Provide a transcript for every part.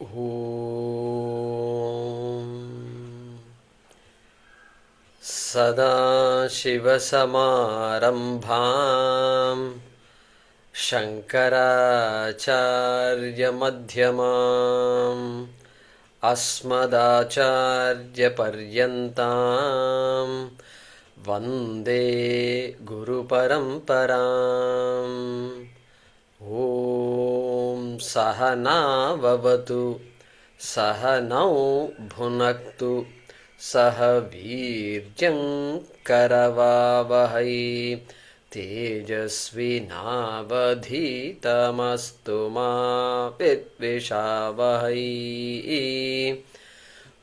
ॐ सदाशिवसमारम्भाम् शङ्कराचार्यमध्यमाम् अस्मदाचार्यपर्यन्ताम् वन्दे गुरुपरम्पराम्। ॐ सहना भवतु सहनौ भुनक्तु सह वीर्यं करवावहै तेजस्विनावधीतमस्तु मा विद्विषावहै।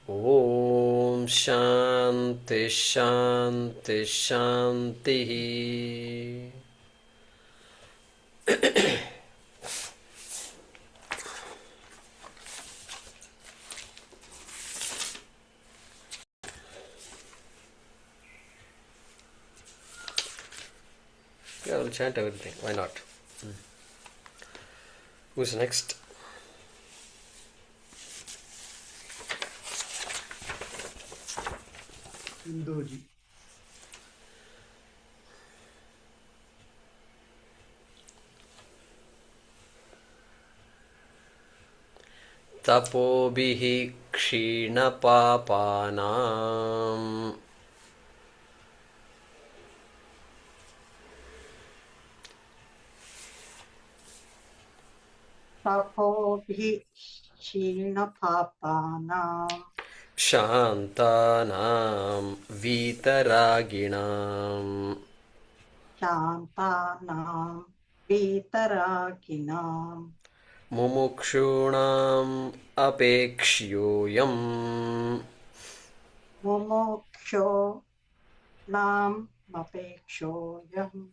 ॐ शान्ति शान्ति शान्तिः। Yeah, we'll chant everything. Why not? Who's next? Indoji. तपोभिः क्षीणपापानाम् तपोभिः क्षीणपापानां शान्तानां वीतरागिणाम् शान्तानां वीतरागिणां मुमुक्षूणाम् अपेक्ष्योऽयम् मुमुक्षूणामपेक्षोऽयम्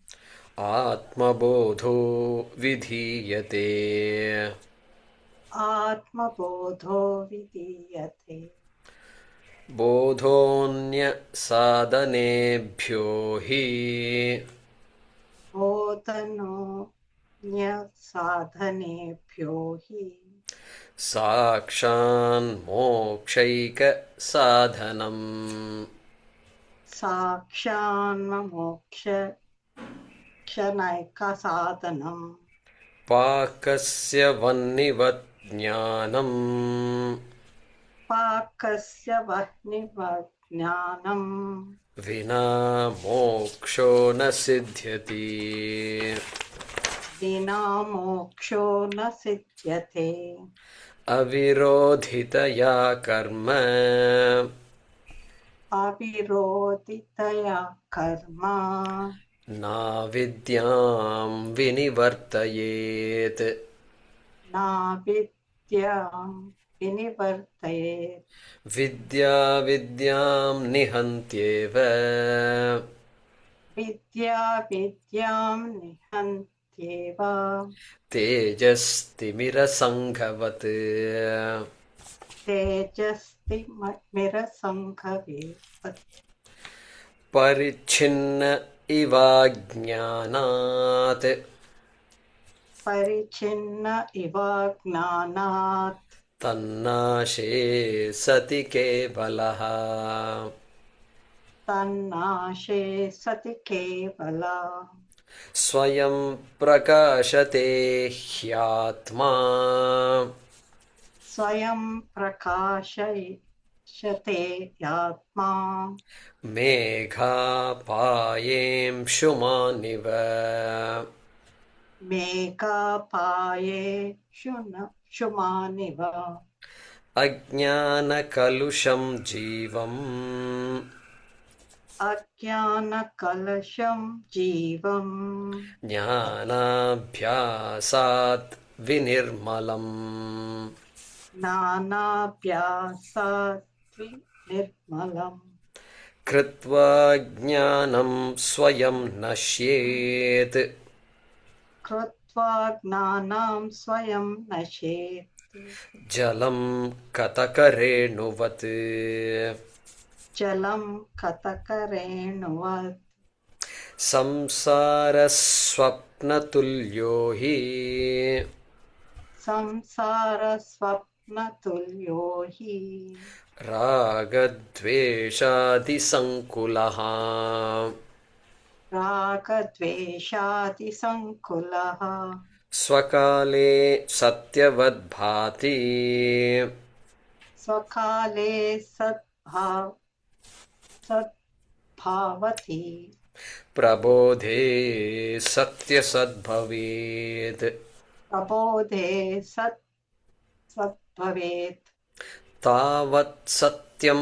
आत्मबोधो विधीयते। आत्मबोधो विधीयते। बोधोऽन्यसाधनेभ्यो हि बोधनोऽन्यसाधनेभ्यो हि साक्षान्मोक्षैकसाधनम् साक्षान्मोक्षनैकसाधनम् पाकस्य वह्निवत् ज्ञानम् पाकस्य वह्निवज्ञानम् विना मोक्षो न सिद्ध्यति। विना मोक्षो न सिद्ध्यते। अविरोधितया कर्म अविरोधितया कर्म नाविद्यां विनिवर्तयेत्। नाविद्यां विनिवर्तयेत्। विद्या विद्यां निहन्त्येव विद्या विद्यां निहन्त्येव तेजस्तिमिरसङ्घवत्। तेजस्तिमिरसङ्घवत्। परिच्छिन्न इवाज्ञानात् परिच्छिन्न इव ज्ञानात् तन्नाशे सति केवलः। तन्नाशे सति केवला। स्वयं प्रकाशते ह्यात्मा स्वयं प्रकाशयते यात्मा मेघापायेंशुमानिव। मेघापाये शुमानिव। अज्ञानकलुषं जीवम् अज्ञानकलशं जीवम् ज्ञानाभ्यासात् विनिर्मलम्। ज्ञानाभ्यासात् निर्मलम्। कृत्वा ज्ञानं स्वयं नश्येत्। कृत्वा ज्ञानं स्वयं नश्येत्। जलं कतकरेणुवत्। जलं कतकरेणुवत्। संसारस्वप्नतुल्यो हि संसारस्वप्नतुल्यो स्वप्नतुल्यो हि रागद्वेषादिसङ्कुलः रागद्वेषादिसङ्कुलः स्वकाले सत्यवद्भाति स्वकाले सद्भावति प्रबोधे सत्यसद्भवेत् प्रबोधे सद्भवेत् तावत्सत्यं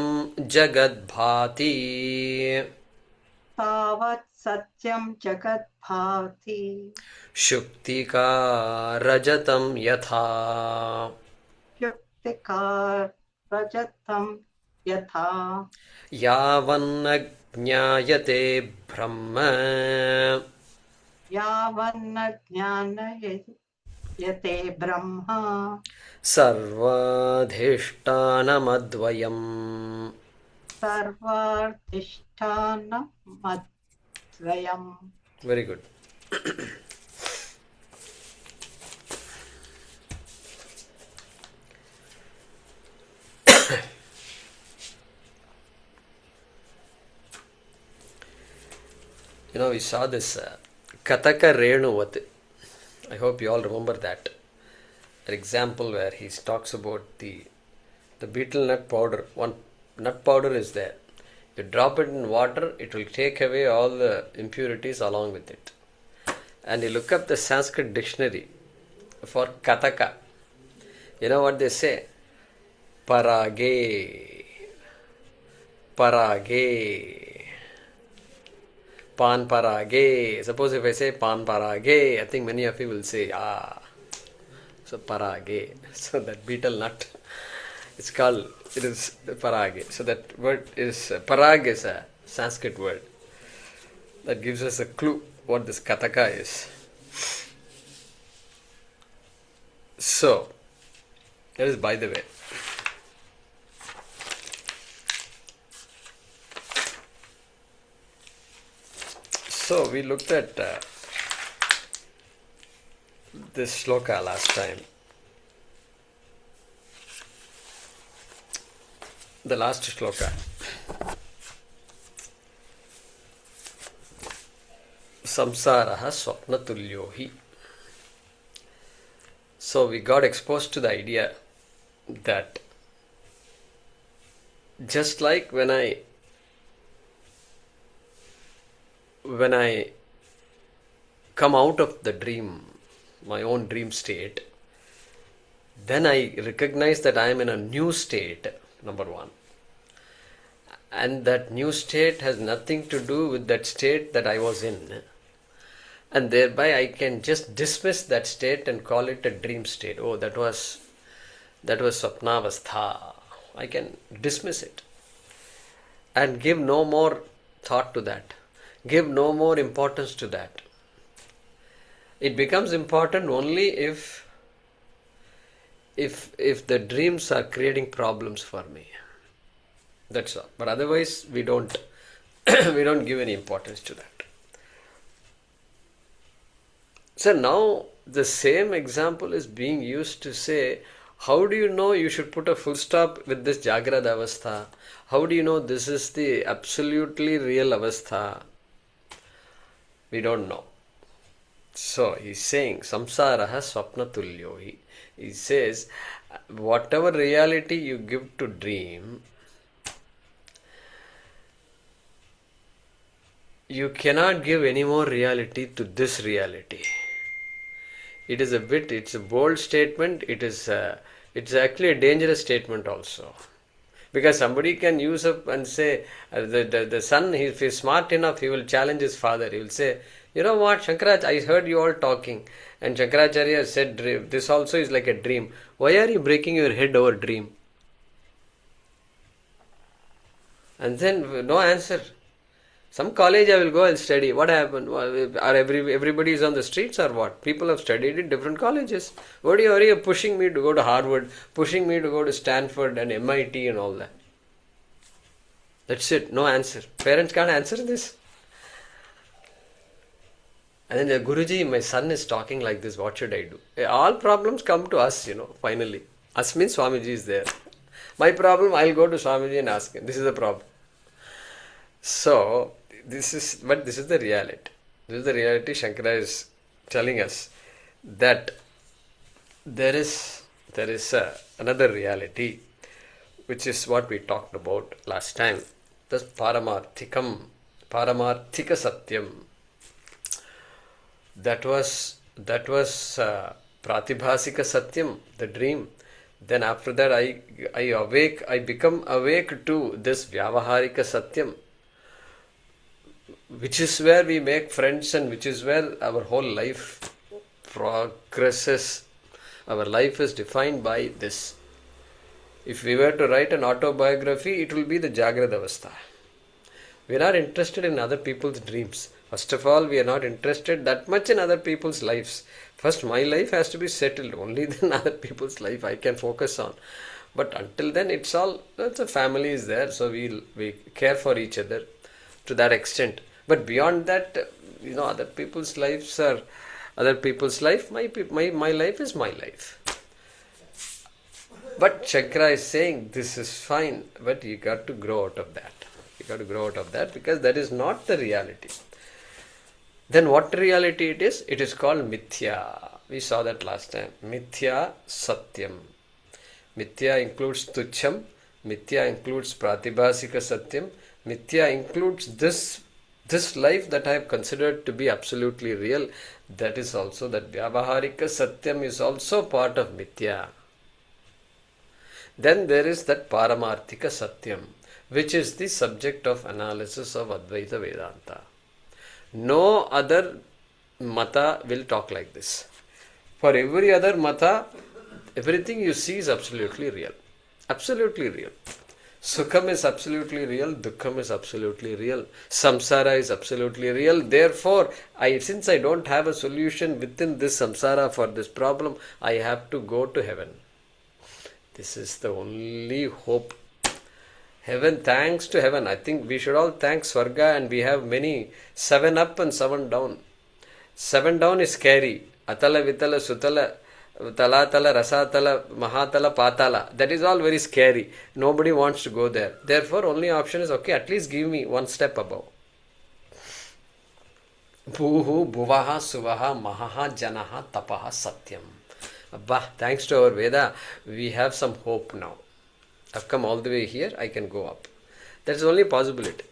जगद्भाति तावत्सत्यं जगद्भाति शुक्तिकारजतं यथा śuktikārajataṃ yathā यावन्न ज्ञायते ब्रह्म yāvanna jñāyate brahma sarvādhiṣṭhānamadvayam. sarvādhiṣṭhānamadvayam. Very good. We saw this Kataka Renuvat. I hope you all remember that. An example where he talks about the betel nut powder. One nut powder is there. You drop it in water, it will take away all the impurities along with it. And you look up the Sanskrit dictionary for Kataka. You know what they say? Parage. Pan parage. Suppose if I say pan parage, I think many of you will say, so parage. So that betel nut, it is parage. So that word is, parag is a Sanskrit word. That gives us a clue what this kataka is. So, that is by the way. So we looked at this shloka last time. The last shloka. Samsaraha swapnatulyo hi. So we got exposed to the idea that just like when I come out of the dream, my own dream state, then I recognize that I am in a new state, number one. And that new state has nothing to do with that state that I was in. And thereby I can just dismiss that state and call it a dream state. Oh, that was swapnavastha. I can dismiss it and give no more thought to that. Give no more importance to that. It becomes important only if the dreams are creating problems for me. That's all. But otherwise we don't give any importance to that. So now the same example is being used to say, how do you know you should put a full stop with this jagrad avastha? How do you know this is the absolutely real avastha? We don't know. So he's saying, samsaraha swapnatulyo hi. He says, whatever reality you give to dream, you cannot give any more reality to this reality. It's a bold statement. It's actually a dangerous statement also. Because somebody can use up and say, the son, if he's smart enough, he will challenge his father. He will say, you know what, Shankaracharya, I heard you all talking. And Shankaracharya said, this also is like a dream. Why are you breaking your head over dream? And then no answer. Some college I will go and study. What happened? Are everybody is on the streets or what? People have studied in different colleges. What are you pushing me to go to Harvard, pushing me to go to Stanford and MIT and all that? That's it. No answer. Parents can't answer this. And then Guruji, my son is talking like this. What should I do? All problems come to us, finally. Us means Swamiji is there. My problem, I'll go to Swamiji and ask him. This is the problem. So, this is the reality. This is the reality Shankara is telling us, that there is another reality, which is what we talked about last time. This paramarthika satyam. That was pratibhasika satyam, the dream. Then after that I become awake to this vyavaharika satyam, which is where we make friends and which is where our whole life progresses. Our life is defined by this. If we were to write an autobiography, it will be the Jagrad avastha. We are not interested in other people's dreams. First of all, we are not interested that much in other people's lives. First, my life has to be settled. Only then other people's life I can focus on. But until then, the family is there, so we care for each other to that extent. But beyond that, other people's lives are other people's life. My life is my life. But Shankara is saying this is fine, but you got to grow out of that. You got to grow out of that because that is not the reality. Then what reality it is? It is called mithyā. We saw that last time. Mithyā satyam. Mithyā includes tucham. Mithyā includes pratibhasika satyam. Mithyā includes this life that I have considered to be absolutely real. That is also, that vyavaharika satyam is also part of mithyā. Then there is that paramarthika satyam, which is the subject of analysis of Advaita Vedanta. No other mata will talk like this. For every other mata, everything you see is absolutely real. Absolutely real. Sukham is absolutely real. Dukkham is absolutely real. Samsara is absolutely real. Therefore, since I don't have a solution within this samsara for this problem, I have to go to heaven. This is the only hope. Heaven, thanks to heaven. I think we should all thank Swarga, and we have many 7 up and 7 down. 7 down is scary. Atala, Vitala, Sutala, Talatala, Rasatala, Mahatala, Patala. That is all very scary. Nobody wants to go there. Therefore, only option is, okay, at least give me 1 step above. Bhuhu, Bhuvaha, Suvaha, Mahaha, Janaha, Tapaha, Satyam. Abba, thanks to our Veda, we have some hope now. I've come all the way here, I can go up. That's the only possibility.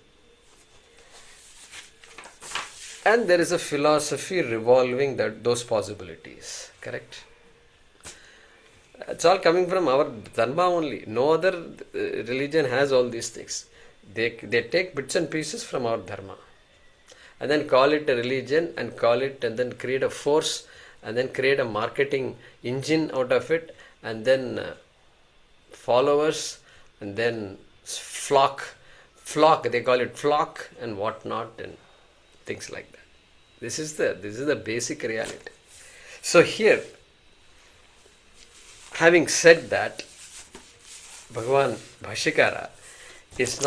And there is a philosophy revolving those possibilities. Correct? It's all coming from our dharma only. No other religion has all these things. They take bits and pieces from our dharma and then call it a religion and then create a force and then create a marketing engine out of it and then followers and then flock, they call it flock and whatnot and things like that. This is the basic reality. So here, having said that, Bhagavan Bhashyakara is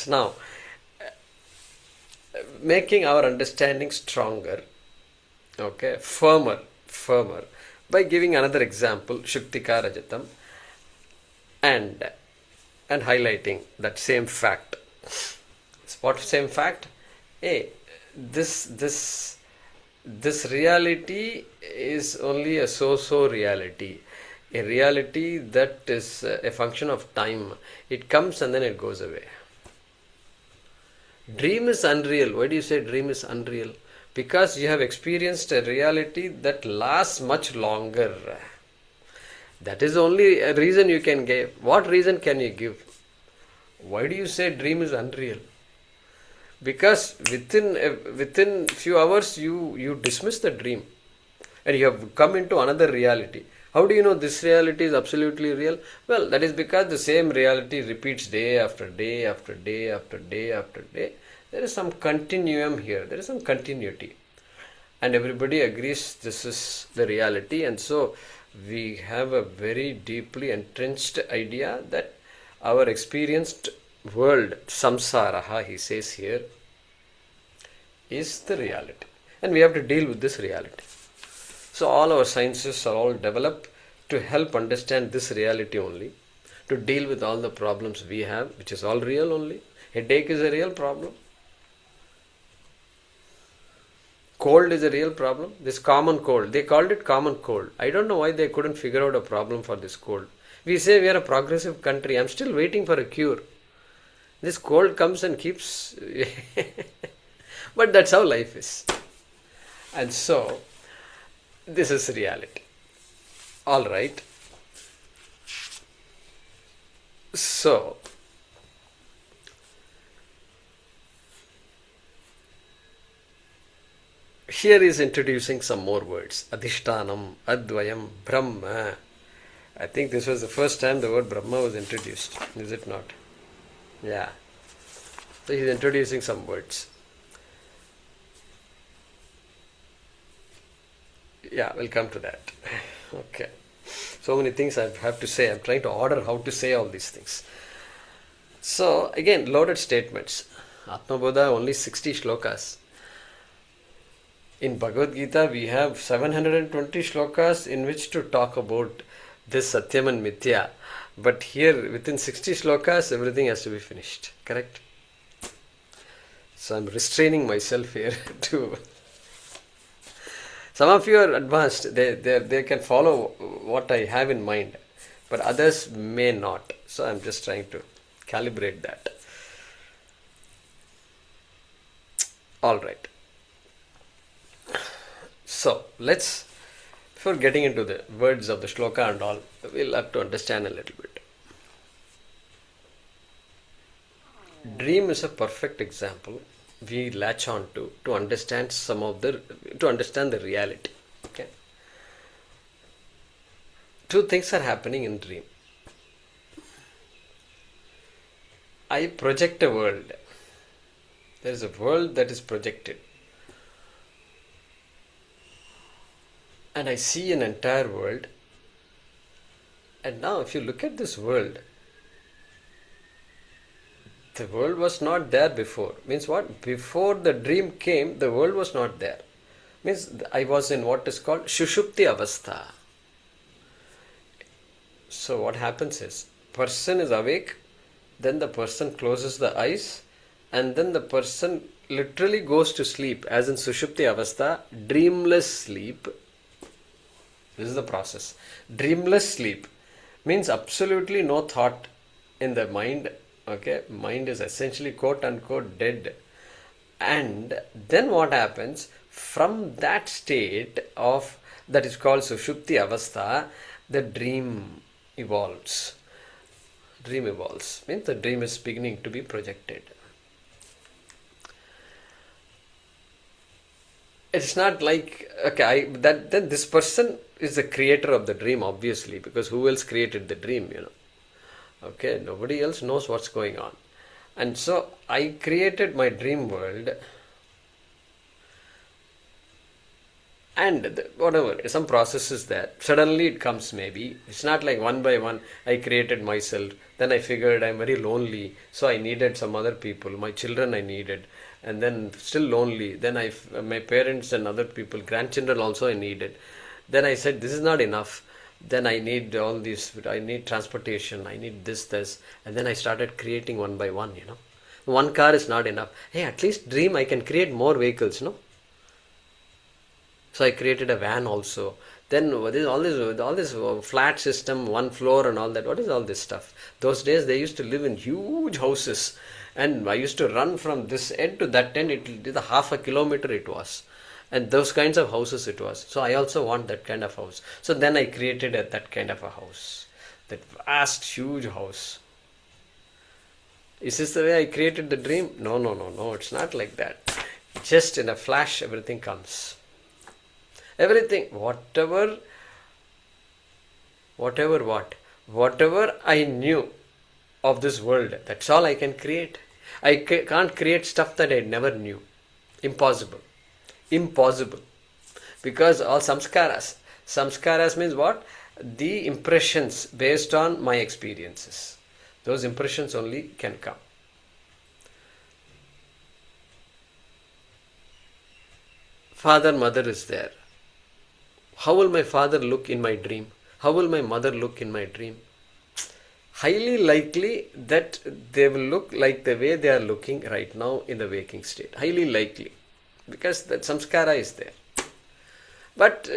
now making our understanding stronger, okay, firmer, by giving another example, śuktikārajataṃ, and highlighting that same fact. What same fact? Hey, this reality is only a so-so reality. A reality that is a function of time. It comes and then it goes away. Dream is unreal. Why do you say dream is unreal? Because you have experienced a reality that lasts much longer. That is only a reason you can give. What reason can you give? Why do you say dream is unreal? Because within few hours you dismiss the dream and you have come into another reality. How do you know this reality is absolutely real? Well, that is because the same reality repeats day after day after day after day after day. There is some continuum here. There is some continuity. And everybody agrees this is the reality. And so we have a very deeply entrenched idea that our experienced world, samsara, he says here, is the reality. And we have to deal with this reality. So all our sciences are all developed to help understand this reality only, to deal with all the problems we have, which is all real only. Headache is a real problem. Cold is a real problem. This common cold, they called it common cold. I don't know why they couldn't figure out a problem for this cold. We say we are a progressive country. I'm still waiting for a cure. This cold comes and keeps... But that's how life is. And so, this is reality. All right. So, here is introducing some more words. Adhishṭhānam, advayam, brahma. I think this was the first time the word Brahma was introduced. Is it not? Yeah. So he's introducing some words. Yeah, we'll come to that. Okay. So many things I have to say. I'm trying to order how to say all these things. So, again, loaded statements. Atmabodha, only 60 shlokas. In Bhagavad Gita, we have 720 shlokas in which to talk about this satyam and mithyā. But here, within 60 shlokas, everything has to be finished. Correct? So I'm restraining myself here to... Some of you are advanced. They can follow what I have in mind. But others may not. So I'm just trying to calibrate that. All right. So, let's, before getting into the words of the shloka and all, we'll have to understand a little bit. Dream is a perfect example we latch on to understand to understand the reality. Okay. Two things are happening in dream. I project a world. There is a world that is projected. And I see an entire world. And now if you look at this world, the world was not there before. Means what? Before the dream came, the world was not there. Means I was in what is called sushupti avastha. So what happens is, person is awake, then the person closes the eyes, and then the person literally goes to sleep, as in sushupti avastha, dreamless sleep. This is the process. Dreamless sleep means absolutely no thought in the mind. Okay, mind is essentially quote unquote dead. And then what happens? From that state of that is called sushupti avastha, the dream evolves. Dream evolves. Means the dream is beginning to be projected. It's not like, okay, then this person is the creator of the dream, obviously, because who else created the dream, Okay, nobody else knows what's going on. And so I created my dream world, and whatever, some process is there. Suddenly it comes maybe. It's not like one by one I created myself. Then I figured I'm very lonely, so I needed some other people. My children I needed. And then still lonely. Then my parents and other people, grandchildren also I needed. Then I said, this is not enough. Then I need all these, I need transportation, I need this. And then I started creating one by one, One car is not enough. Hey, at least dream I can create more vehicles, So I created a van also. Then all this flat system, one floor and all that. What is all this stuff? Those days they used to live in huge houses. And I used to run from this end to that end. It did half a kilometer it was. And those kinds of houses it was. So I also want that kind of house. So then I created that kind of a house. That vast, huge house. Is this the way I created the dream? No. It's not like that. Just in a flash, everything comes. Everything. Whatever I knew of this world, that's all I can create. I can't create stuff that I never knew. Impossible. Because all samskaras. Samskaras means what? The impressions based on my experiences. Those impressions only can come. Father, mother is there. How will my father look in my dream? How will my mother look in my dream? Highly likely that they will look like the way they are looking right now in the waking state. Highly likely. Because that samskara is there. But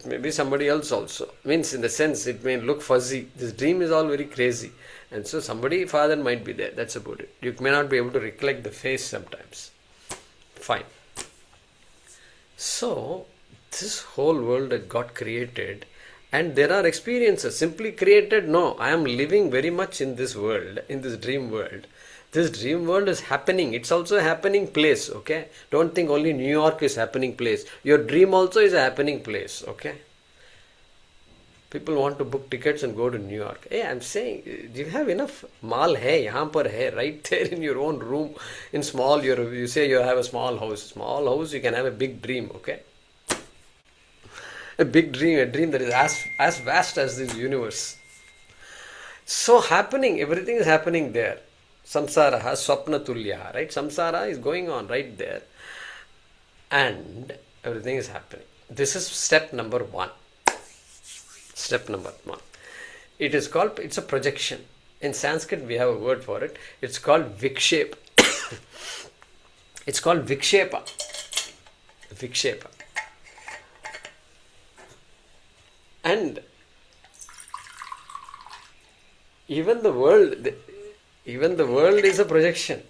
maybe somebody else also. Means in the sense it may look fuzzy. This dream is all very crazy. And so somebody, father might be there. That's about it. You may not be able to recollect the face sometimes. Fine. So, this whole world that got created, and there are experiences. Simply created, no. I am living very much in this world, in this dream world. This dream world is happening. It's also a happening place, okay? Don't think only New York is happening place. Your dream also is a happening place, okay? People want to book tickets and go to New York. Hey, I'm saying, do you have enough mall hai, yahan par hai, right there in your own room, in small, you say you have a small house. Small house, you can have a big dream, okay? A big dream, a dream that is as vast as this universe. So happening, everything is happening there. Samsara swapna tulya, right? Samsara is going on right there. And everything is happening. This is step number 1. Step number 1. It is called, it's a projection. In Sanskrit we have a word for it. It's called vīkṣepa. It's called vīkṣepa. Vīkṣepa. And even the world is a projection.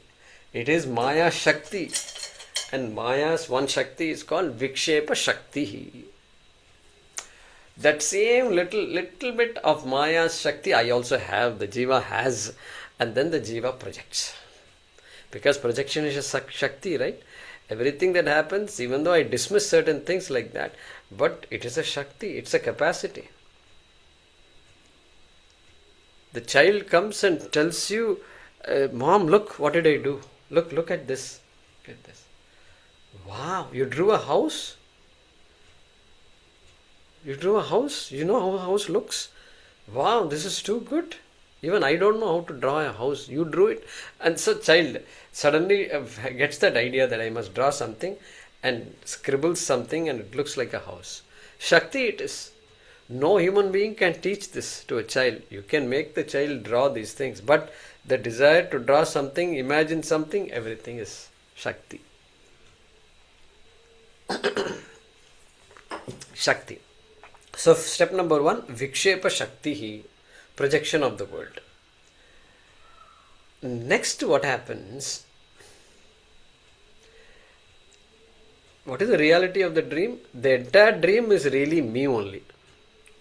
It is Maya Shakti. And Maya's one Shakti is called vīkṣepa Shakti. That same little bit of Maya's Shakti I also have, the Jiva has, and then the Jiva projects. Because projection is a Shakti, right? Everything that happens, even though I dismiss certain things like that, but it is a Shakti, it's a capacity. The child comes and tells you, Mom, look, what did I do? Look at this. Look at this. Wow, you drew a house? You drew a house? You know how a house looks? Wow, this is too good. Even I don't know how to draw a house. You drew it. And so child suddenly gets that idea that I must draw something and scribbles something and it looks like a house. Shakti it is. No human being can teach this to a child. You can make the child draw these things. But the desire to draw something, imagine something, everything is Shakti. Shakti. So step number 1, vīkṣepa Shakti, projection of the world. Next, what happens? What is the reality of the dream? The entire dream is really me only.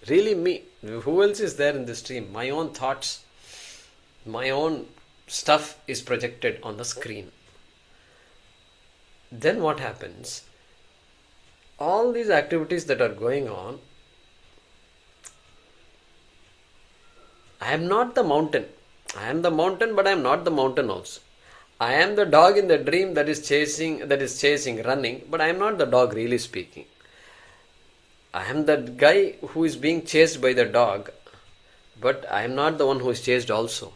Really me. Who else is there in this dream? My own thoughts, my own stuff is projected on the screen. Then what happens? All these activities that are going on, I am not the mountain. I am the mountain, but I am not the mountain also. I am the dog in the dream that is chasing, running, but I am not the dog really speaking. I am the guy who is being chased by the dog, but I am not the one who is chased also.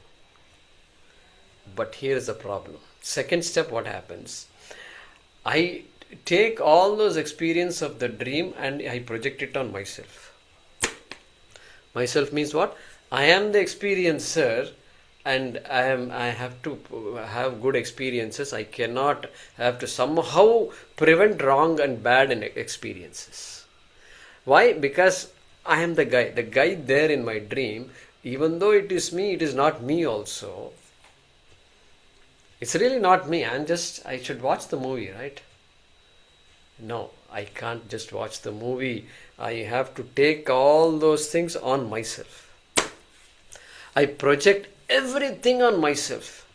But here is the problem. Second step, what happens? I take all those experiences of the dream and I project it on myself. Myself means what? I am the experiencer and I have to have good experiences. I cannot have to somehow prevent wrong and bad experiences. Why? Because I am the guy. The guy there in my dream, even though it is me, it is not me also. It's really not me. I should watch the movie, right? No, I can't just watch the movie. I have to take all those things on myself. I project everything on myself.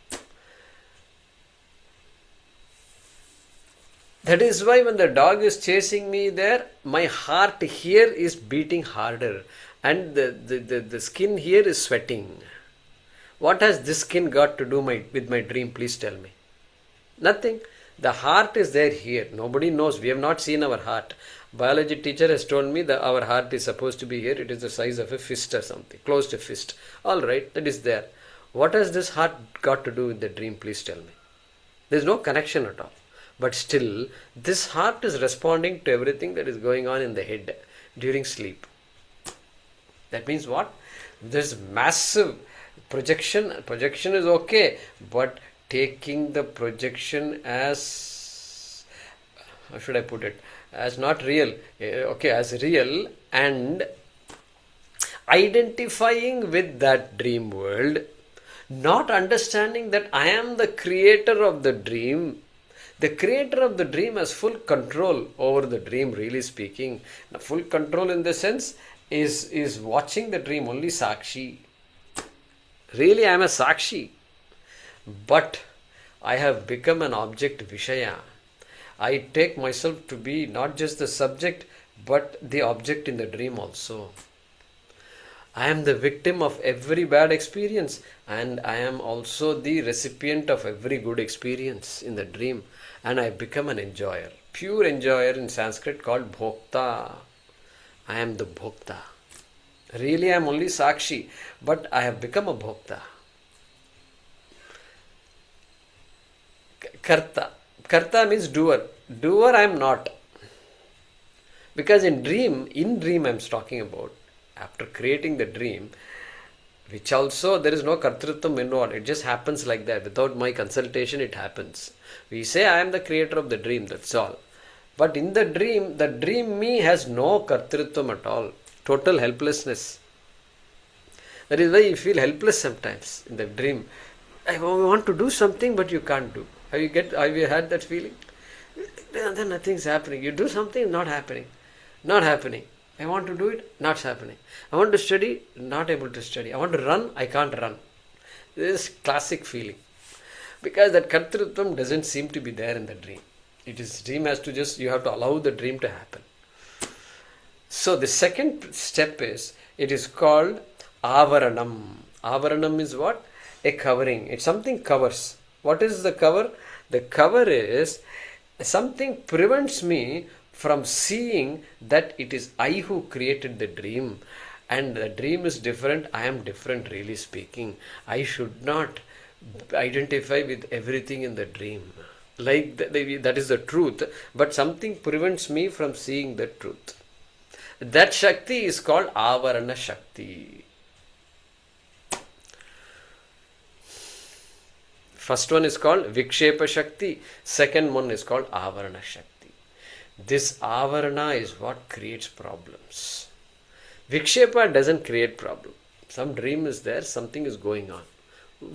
That is why when the dog is chasing me there, my heart here is beating harder and the skin here is sweating. What has this skin got to do with my dream? Please tell me. Nothing. The heart is there here. Nobody knows. We have not seen our heart. Biology teacher has told me that our heart is supposed to be here. It is the size of a fist or something. Close to fist. Alright, that is there. What has this heart got to do with the dream? Please tell me. There is no connection at all. But still, this heart is responding to everything that is going on in the head. during sleep. That means what? There's massive projection. Projection is okay, but taking the projection as, how should I put it, as not real, okay, as real, and identifying with that dream world, not understanding that I am the creator of the dream. The creator of the dream has full control over the dream, really speaking. Now, full control in the sense is watching the dream, only Sakshi. Really, I am a Sakshi. But I have become an object Vishaya. I take myself to be not just the subject, but the object in the dream also. I am the victim of every bad experience, and I am also the recipient of every good experience in the dream, and I become an enjoyer. Pure enjoyer in Sanskrit called Bhokta. I am the Bhokta. Really, I am only Sakshi, but I have become a Bhokta. Karta. Karta means doer. Doer I am not. Because in dream I am talking about, after creating the dream, which also there is no kartrutvam involved. It just happens like that. Without my consultation, it happens. We say I am the creator of the dream, that's all. But in the dream me has no kartrutvam at all. Total helplessness. That is why you feel helpless sometimes in the dream. I want to do something, but you can't do. Have you had that feeling? Then nothing's happening. You do something, not happening. Not happening. I want to do it, not happening. I want to study, not able to study. I want to run, I can't run. This is classic feeling. Because that kartrutvam doesn't seem to be there in the dream. Dream has to you have to allow the dream to happen. So the second step is, it is called āvaraṇam. Āvaraṇam is what? A covering. It's something covers. What is the cover? The cover is something prevents me from seeing that it is I who created the dream, and the dream is different, I am different, really speaking. I should not identify with everything in the dream. Like that is the truth, but something prevents me from seeing the truth. That Shakti is called āvaraṇa Shakti. First one is called vīkṣepa Shakti, second one is called āvaraṇa Shakti. This āvaraṇa is what creates problems. Vīkṣepa doesn't create problem. Some dream is there, something is going on.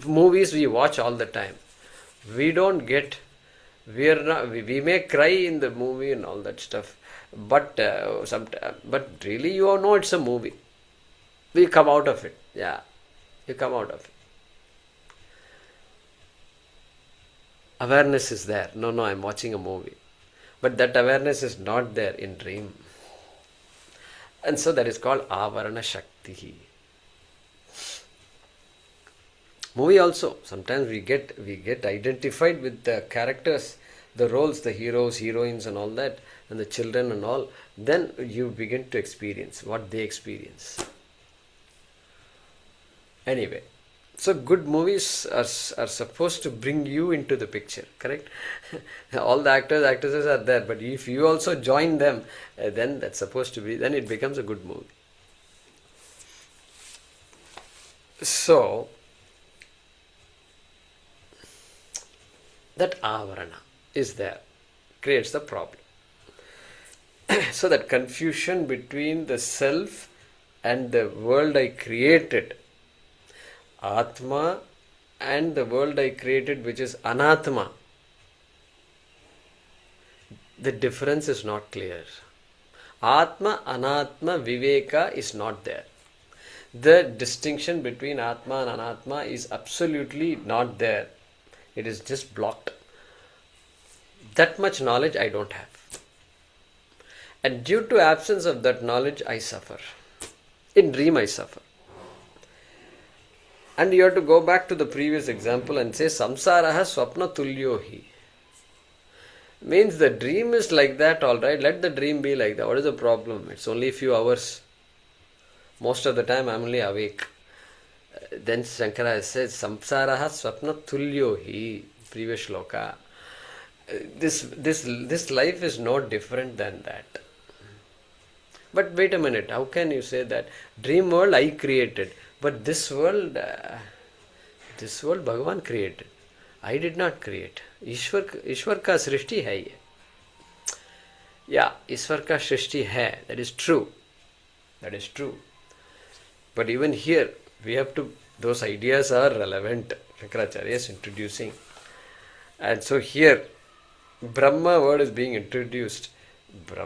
Movies we watch all the time. We may cry in the movie and all that stuff. But really you all know it's a movie. We come out of it. Yeah, you come out of it. Awareness is there. No, I'm watching a movie. But that awareness is not there in dream. And so that is called āvaraṇa Shakti. Movie also, sometimes we get identified with the characters, the roles, the heroes, heroines and all that, and the children and all. Then you begin to experience what they experience. Anyway, so good movies are supposed to bring you into the picture, correct? All the actors, actresses are there, but if you also join them, then it becomes a good movie. So, that āvaraṇa is there, creates the problem. So that confusion between the self and the world I created, Atma, and the world I created, which is Anatma, the difference is not clear. Atma, Anatma, Viveka is not there. The distinction between Atma and Anatma is absolutely not there. It is just blocked. That much knowledge I don't have. And due to absence of that knowledge, I suffer. In dream I suffer. And you have to go back to the previous example and say samsaraha swapna tulyo hi. Means the dream is like that, alright, let the dream be like that. What is the problem? It's only a few hours. Most of the time I am only awake. Then Shankara says samsaraha swapna tulyo hi. Previous shloka. This life is no different than that. But wait a minute, how can you say that? Dream world I created, but this world Bhagavan created. I did not create. ईश्वर का सृष्टि है ये. Yeah, ईश्वर का सृष्टि है. That is true. That is true. But even here, we have to, those ideas are relevant. Shankaracharya is introducing. And so here, Brahma word is being introduced.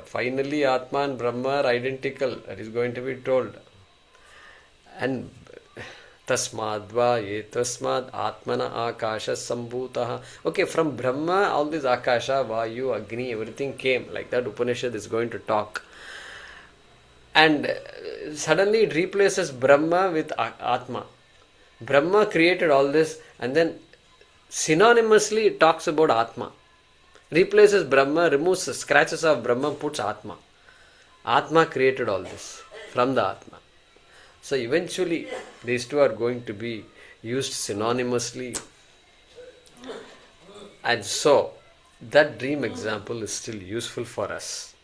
Finally, Atma and Brahma are identical. That is going to be told. And tasmadva tasmad atmana akasha sambhutaha. Okay, from Brahma, all this akasha, vayu, agni, everything came. Like that Upanishad is going to talk. And suddenly it replaces Brahma with Atma. Brahma created all this, and then synonymously it talks about Atma. Replaces Brahma, removes the scratches of Brahma, puts Atma. Atma created all this from the Atma. So eventually these two are going to be used synonymously. And so that dream example is still useful for us.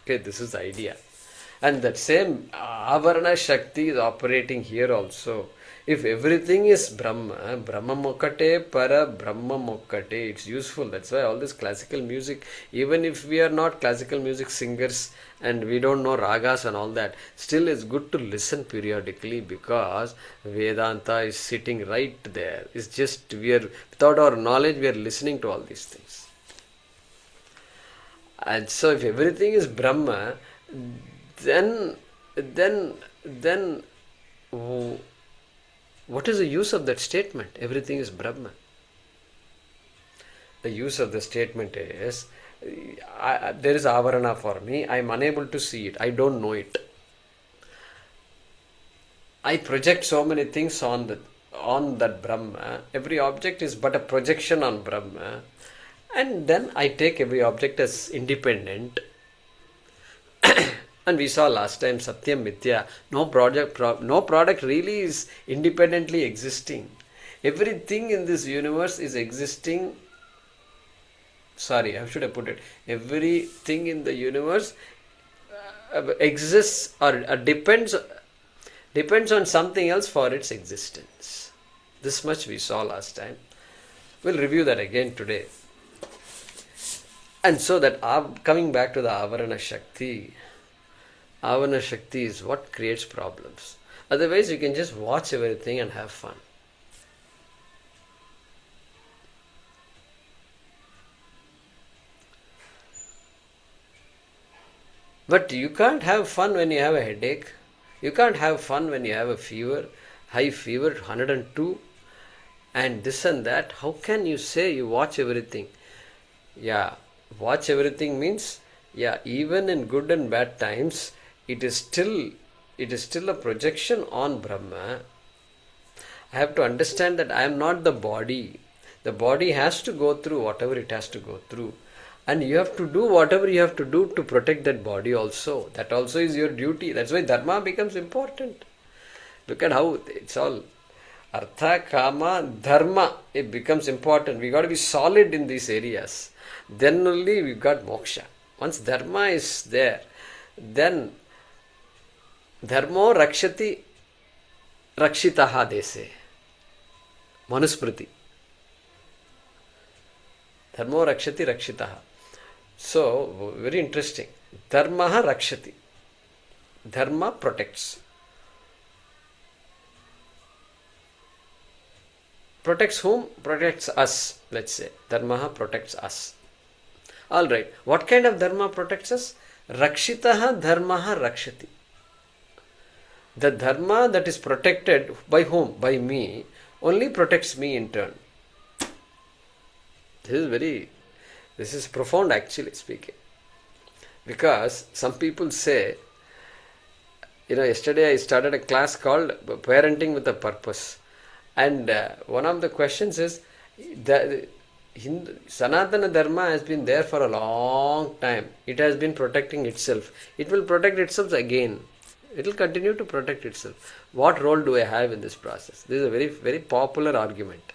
Okay, this is the idea. And that same āvaraṇa Shakti is operating here also. If everything is Brahma, Brahma Mokkate, Para Brahma Mokkate, it's useful. That's why all this classical music, even if we are not classical music singers and we don't know ragas and all that, still it's good to listen periodically, because Vedanta is sitting right there. It's just, without our knowledge, we are listening to all these things. And so if everything is Brahma, then what is the use of that statement? Everything is Brahma. The use of the statement is, there is āvaraṇa for me, I am unable to see it, I don't know it. I project so many things on that Brahma. Every object is but a projection on Brahma. And then I take every object as independent. And we saw last time satyam, mithyā. No product really is independently existing. Everything in this universe is existing. Sorry, how should I put it? Everything in the universe exists or depends on something else for its existence. This much we saw last time. We'll review that again today. And so that coming back to the āvaraṇa Shakti, āvaraṇa Shakti is what creates problems. Otherwise, you can just watch everything and have fun. But you can't have fun when you have a headache. You can't have fun when you have a fever, high fever, 102, and this and that. How can you say you watch everything? Yeah, watch everything means, yeah, even in good and bad times, it is still a projection on Brahma. I have to understand that I am not the body. The body has to go through whatever it has to go through. And you have to do whatever you have to do to protect that body also. That also is your duty. That's why dharma becomes important. Look at how it's all artha, kama, dharma. It becomes important. We got to be solid in these areas. Then only we got moksha. Once dharma is there, then dharmo rakshati rakshitaha dese. Manusmriti. Dharmo rakshati rakshitaha. So, very interesting. Dharmaha rakshati. Dharma protects. Protects whom? Protects us, let's say. Dharmaha protects us. Alright. What kind of dharma protects us? Rakshitaha dharmaha rakshati. The dharma that is protected by whom? By me. Only protects me in turn. This is profound actually speaking. Because some people say, yesterday I started a class called Parenting with a Purpose. And one of the questions is, Sanatana Dharma has been there for a long time. It has been protecting itself. It will protect itself again. It will continue to protect itself. What role do I have in this process? This is a very, very popular argument.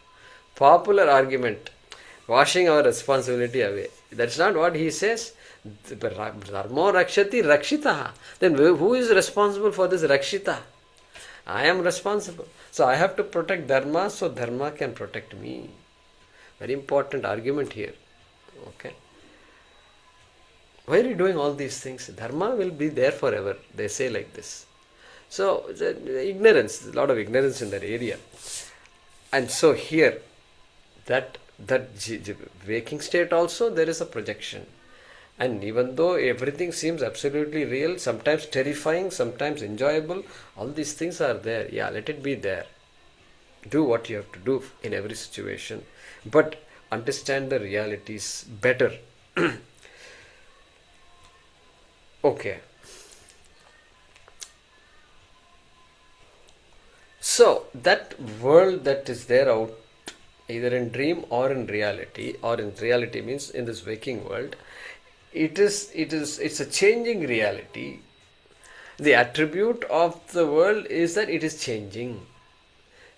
washing our responsibility away. That's not what he says. Dharmo rakshati rakshitaha. Then who is responsible for this rakshita? I am responsible. So I have to protect dharma so dharma can protect me. Very important argument here. Okay. Why are you doing all these things? Dharma will be there forever. They say like this. So ignorance, a lot of ignorance in that area. And so here, that waking state also, there is a projection. And even though everything seems absolutely real, sometimes terrifying, sometimes enjoyable, all these things are there. Yeah, let it be there. Do what you have to do in every situation. But understand the realities better. Okay. So, that world that is there out, either in dream or in reality means in this waking world, it's a changing reality. The attribute of the world is that it is changing.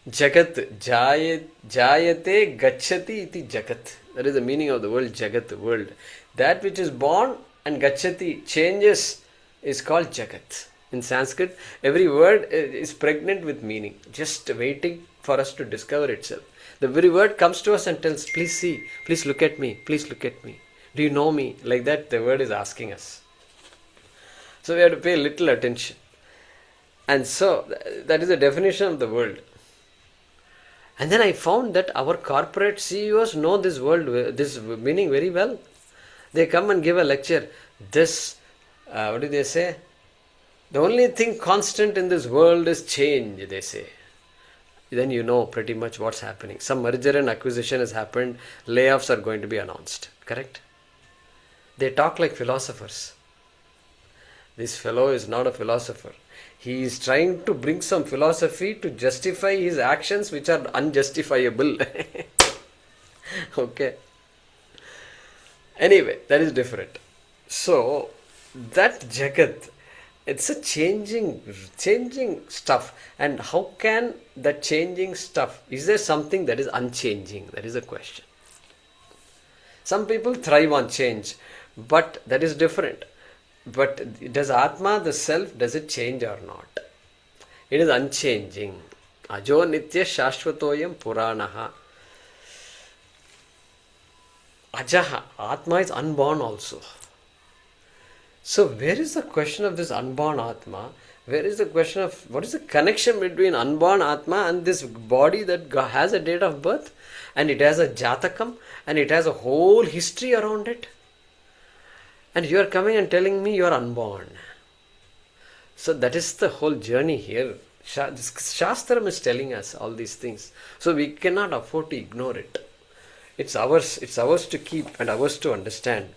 Jagat, jñāyate, gacchati iti jagat. That is the meaning of the word jagat, the world. That which is born and gacchati, changes, is called jagat. In Sanskrit, every word is pregnant with meaning, just waiting for us to discover itself. The very word comes to us and tells, please see, please look at me, please look at me. Do you know me? Like that, the word is asking us. So we have to pay little attention. And so, that is the definition of the world. And then I found that our corporate CEOs know this world, this meaning very well. They come and give a lecture. What do they say? The only thing constant in this world is change, they say. Then you know pretty much what's happening. Some merger and acquisition has happened. Layoffs are going to be announced. Correct? They talk like philosophers. This fellow is not a philosopher. He is trying to bring some philosophy to justify his actions which are unjustifiable. Okay. Anyway, that is different. So, that Jagat, it's a changing stuff. And how can that changing stuff, is there something that is unchanging? That is the question. Some people thrive on change, but that is different. But does Atma, the self, does it change or not? It is unchanging. Ajo nitya shashvatoyam puranaha. Ajaha, Atma is unborn also. So where is the question of this unborn Atma? Where is the question of, what is the connection between unborn Atma and this body that has a date of birth? And it has a jatakam, and it has a whole history around it. And you are coming and telling me you are unborn. So that is the whole journey here. Shastram is telling us all these things. So we cannot afford to ignore it. It's ours to keep and ours to understand.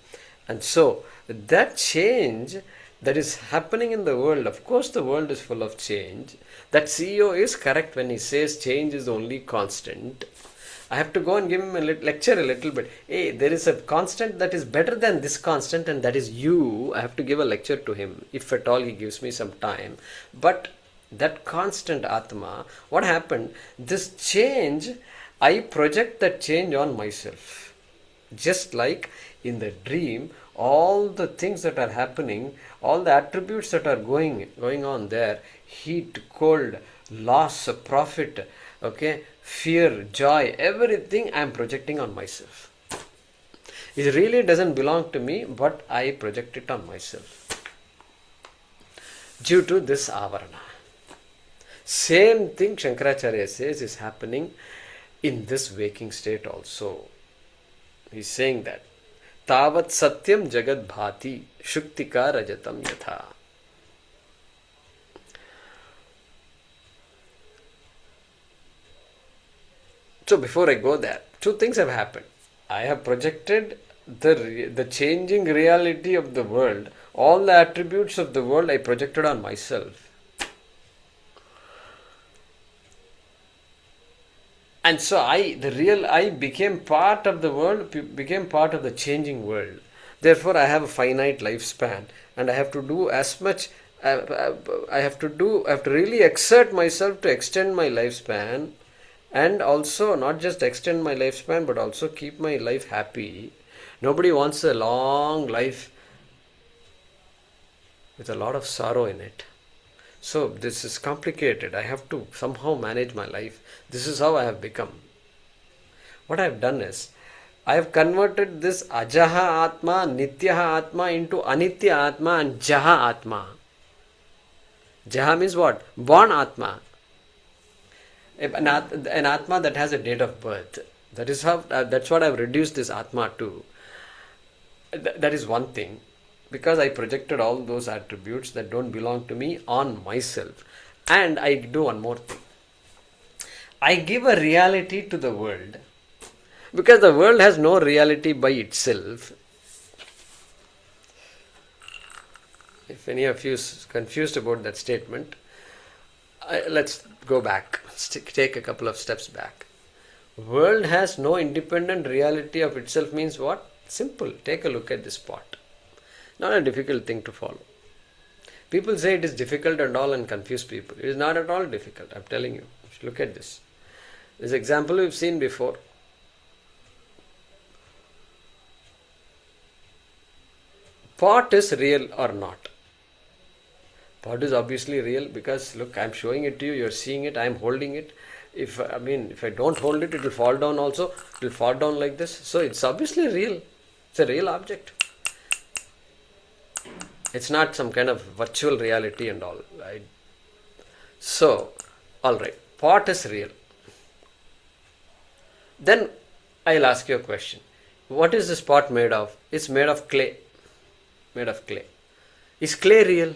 And so that change that is happening in the world, of course the world is full of change. That CEO is correct when he says change is only constant. I have to go and give him a lecture a little bit. Hey, there is a constant that is better than this constant, and that is you. I have to give a lecture to him, if at all he gives me some time. But that constant Atma, what happened? This change, I project that change on myself. Just like in the dream, all the things that are happening, all the attributes that are going on there, heat, cold, loss, profit, okay, fear, joy, everything I am projecting on myself. It really doesn't belong to me, but I project it on myself. Due to this āvaraṇa. Same thing Shankaracharya says is happening in this waking state also. He is saying that tāvatsatyaṃ jagadbhāti śuktikārajataṃ yathā. So before I go there, two things have happened. I have projected the changing reality of the world. All the attributes of the world I projected on myself. And so the real I became part of the world, became part of the changing world. Therefore I have a finite lifespan and I have to do as much, I have to really exert myself to extend my lifespan and also not just extend my lifespan but also keep my life happy. Nobody wants a long life with a lot of sorrow in it. So this is complicated. I have to somehow manage my life. This is how I have become. What I have done is, I have converted this ajaha atma, nityaha atma into anitya atma and jaha atma. Jaha means what? Born atma. An atma that has a date of birth. That is how. That's what I have reduced this atma to. That is one thing. Because I projected all those attributes that don't belong to me on myself. And I do one more thing. I give a reality to the world. Because the world has no reality by itself. If any of you is confused about that statement, let's go back. Take a couple of steps back. World has no independent reality of itself means what? Simple. Take a look at this pot. Not a difficult thing to follow. People say it is difficult and all and confuse people. It is not at all difficult. I'm telling you. Look at this. This example we've seen before. Pot is real or not? Pot is obviously real because look, I'm showing it to you, you're seeing it, I'm holding it. If I don't hold it, it will fall down also. It will fall down like this. So it's obviously real. It's a real object. It's not some kind of virtual reality and all. Right? So, alright, pot is real. Then I'll ask you a question. What is this pot made of? It's made of clay. Made of clay. Is clay real?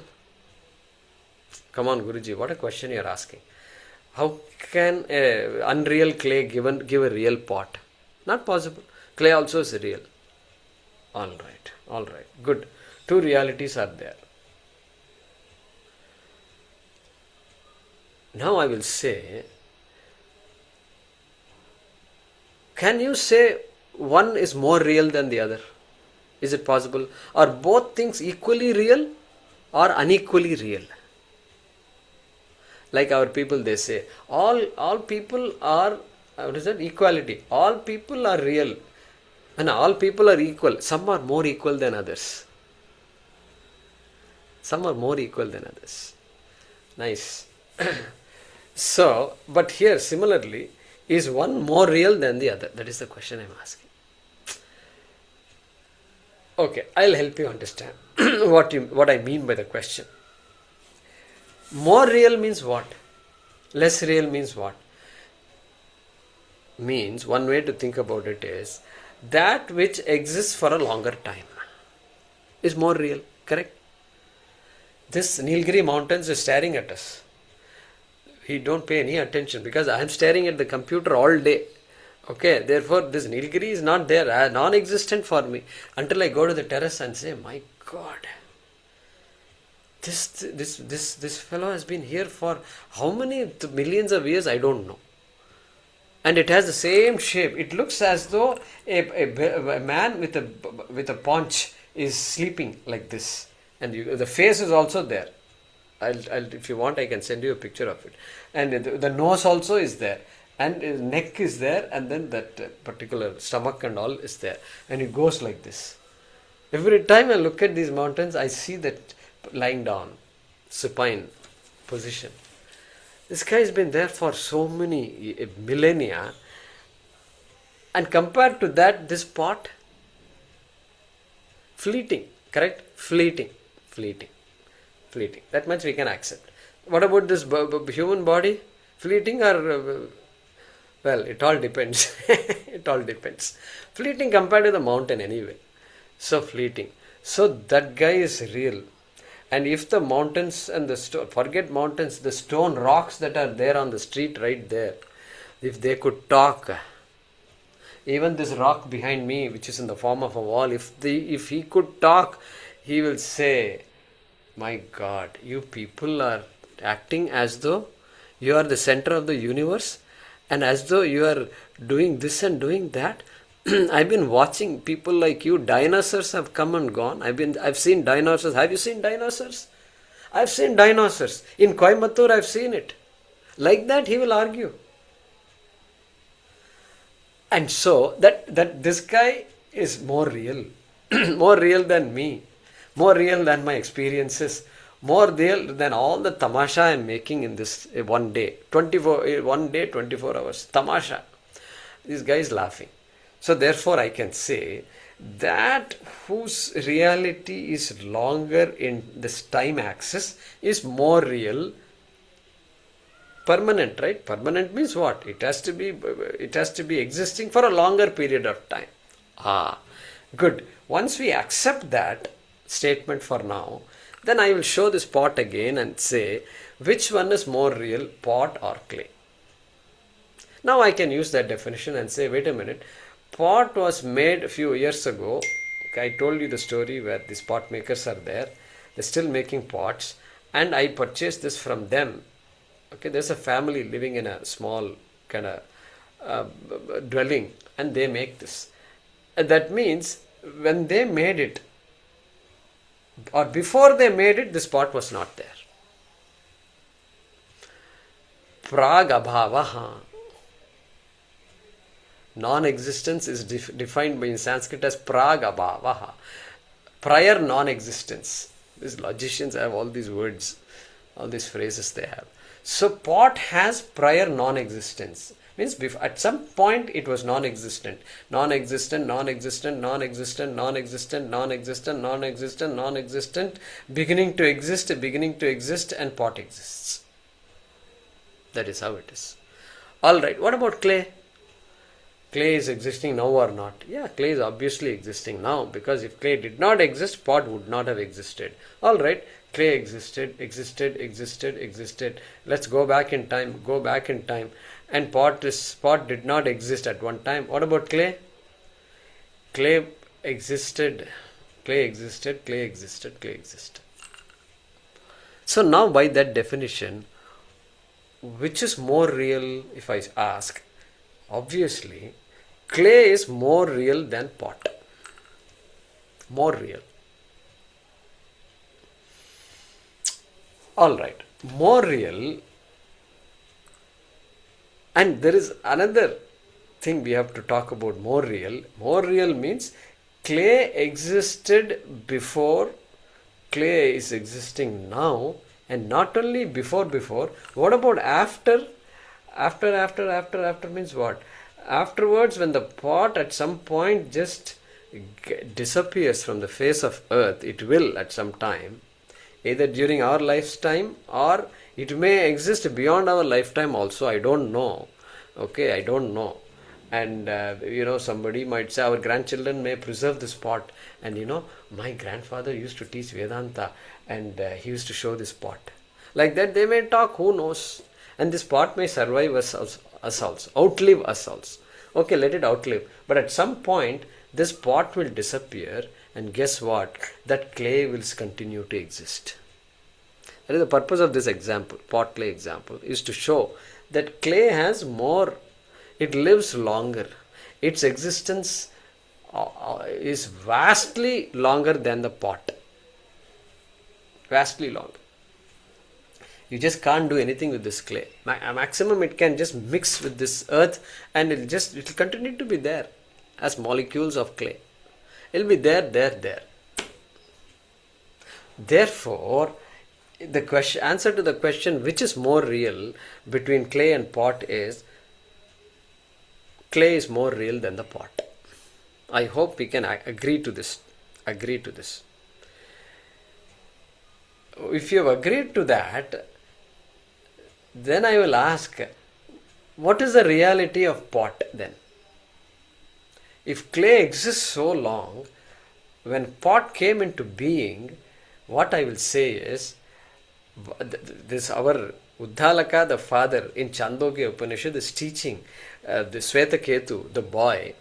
Come on, Guruji, what a question you're asking. How can unreal clay give a real pot? Not possible. Clay also is real. Alright, good. Two realities are there. Now I will say, can you say one is more real than the other? Is it possible? Are both things equally real or unequally real? Like our people, they say, all people are, what is that? Equality. All people are real. And all people are equal. Some are more equal than others. Some are more equal than others. Nice. So, but here similarly, is one more real than the other? That is the question I'm asking. Okay, I'll help you understand what I mean by the question. More real means what? Less real means what? Means one way to think about it is that which exists for a longer time is more real, correct? This Nilgiri mountains is staring at us. We don't pay any attention because I am staring at the computer all day. Okay, therefore this Nilgiri is not there, non-existent for me until I go to the terrace and say, my God, this fellow has been here for how many millions of years, I don't know. And it has the same shape. It looks as though a man with a paunch is sleeping like this. And the face is also there. If you want, I can send you a picture of it. And the nose also is there. And his neck is there. And then that particular stomach and all is there. And it goes like this. Every time I look at these mountains, I see that lying down, supine position. This guy has been there for so many millennia. And compared to that, this pot, fleeting, correct? Fleeting. That much we can accept. What about this human body? Fleeting or, well, it all depends. It all depends. Fleeting compared to the mountain anyway. So fleeting. So that guy is real. And if the mountains and the forget mountains, the stone rocks that are there on the street right there, if they could talk, even this rock behind me, which is in the form of a wall, if he could talk, he will say, my God, you people are acting as though you are the center of the universe and as though you are doing this and doing that. I've been watching people like you. Dinosaurs have come and gone. I've seen dinosaurs. Have you seen dinosaurs? I've seen dinosaurs. In Coimbatore, I've seen it. Like that, he will argue. And so that this guy is more real, more real than me, more real than my experiences, more real than all the tamasha I am making in this one day, 24 hours, tamasha. This guy is laughing. So therefore I can say that whose reality is longer in this time axis is more real. Permanent, right? Permanent means what? It has to be existing for a longer period of time. Good. Once we accept that statement for now, then I will show this pot again and say which one is more real, pot or clay. Now I can use that definition and say, wait a minute, pot was made a few years ago. Okay, I told you the story where these pot makers are there. They're still making pots, and I purchased this from them. Okay, there's a family living in a small kind of dwelling, and they make this. And that means when they made it, or before they made it, this pot was not there. Prag abhavaha. Non-existence is defined in Sanskrit as prag abhavaha. Prior non-existence. These logicians have all these words, all these phrases they have. So pot has prior non-existence. Means at some point it was non-existent. Non-existent, non-existent, non-existent, non-existent, non-existent, non-existent, non-existent, beginning to exist, and pot exists. That is how it is. Alright, what about clay? Clay is existing now or not? Yeah, clay is obviously existing now, because if clay did not exist, pot would not have existed. Alright, clay existed. Let's go back in time. And pot did not exist at one time. What about clay? Clay existed. So now by that definition, which is more real if I ask? Obviously, clay is more real than pot. More real. Alright, more real. And there is another thing we have to talk about more real. More real means clay existed before, clay is existing now, and not only before. What about after? After means what? Afterwards, when the pot at some point just disappears from the face of earth, it will at some time, either during our lifetime or it may exist beyond our lifetime also. I don't know. Okay, I don't know. And somebody might say our grandchildren may preserve this pot. And my grandfather used to teach Vedanta, and he used to show this pot. Like that they may talk, who knows? And this pot may survive us also, outlive us also. Okay, let it outlive. But at some point, this pot will disappear, and guess what? That clay will continue to exist. That is the purpose of this example, pot clay example, is to show that clay has more, it lives longer. Its existence is vastly longer than the pot. Vastly longer. You just can't do anything with this clay. Maximum it can just mix with this earth, and it will continue to be there as molecules of clay. It will be there. Therefore, the answer to the question which is more real between clay and pot is clay is more real than the pot. I hope we can agree to this. If you have agreed to that, then I will ask, what is the reality of pot then? If clay exists so long, when pot came into being, what I will say is, this our Uddalaka, the father in Chandogya Upanishad, is teaching the Swetaketu, the boy,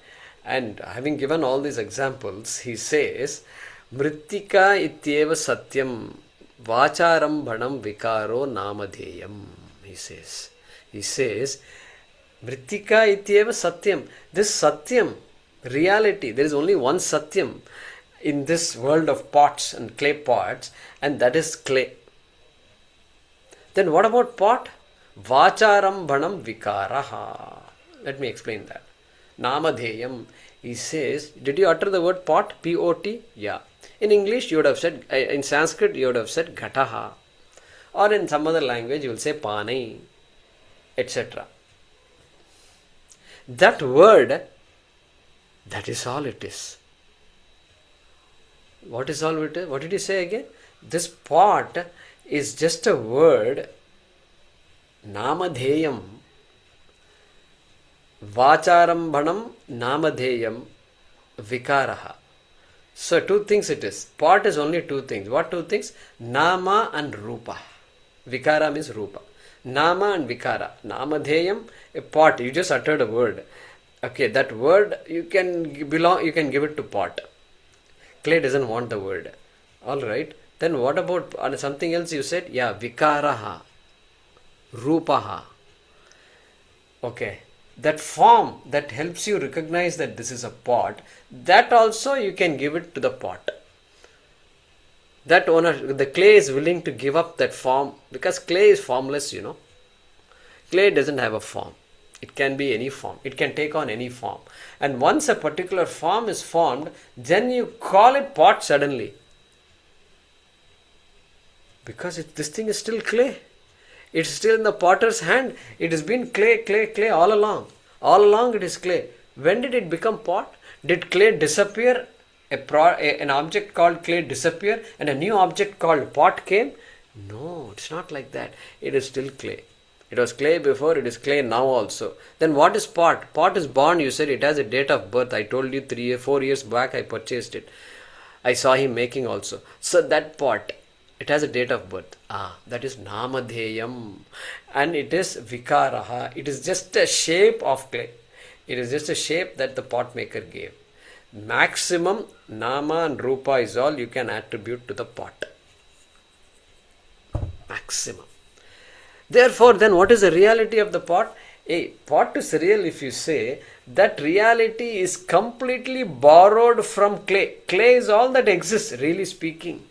and having given all these examples, he says, Mrittika ityeva satyam vācārambhanam vikāro nāmadheyam. He says, Mrittika ityeva satyam. This satyam, reality, there is only one satyam in this world of pots and clay pots, and that is clay. Then what about pot? Vācārambhanam vikāraha. Let me explain that. Namadheyam. He says, did you utter the word pot? P-O-T? Yeah. In English, you would have said, in Sanskrit, you would have said ghataha. Or in some other language, you will say panai, etc. That word, that is all it is. What is all it is? What did he say again? This pot is just a word, namadheyam, vācārambhanam namadheyam vikaraha. So two things it is. Pot is only two things. What two things? Nama and rupa. Vikara means rupa. Nama and vikara. Namadheyam, a pot. You just uttered a word. Okay, that word you can give it to pot. Clay doesn't want the word. Alright. Then what about something else you said? Yeah, vikaraha. Rupaha. Okay. That form that helps you recognize that this is a pot, that also you can give it to the pot. That owner, the clay is willing to give up that form, because clay is formless, Clay doesn't have a form. It can be any form. It can take on any form. And once a particular form is formed, then you call it pot suddenly. Because this thing is still clay. It's still in the potter's hand. It has been clay all along. All along it is clay. When did it become pot? Did clay disappear? An object called clay disappear and a new object called pot came? No, it's not like that. It is still clay. It was clay before, it is clay now also. Then what is pot? Pot is born, you said it has a date of birth. I told you 4 years back I purchased it. I saw him making also. So that pot, it has a date of birth. That is namadheyam. And it is vikaraha. It is just a shape of clay. It is just a shape that the pot maker gave. Maximum nama and rupa is all you can attribute to the pot. Maximum. Therefore, then what is the reality of the pot? A pot is real if you say that reality is completely borrowed from clay. Clay is all that exists, really speaking.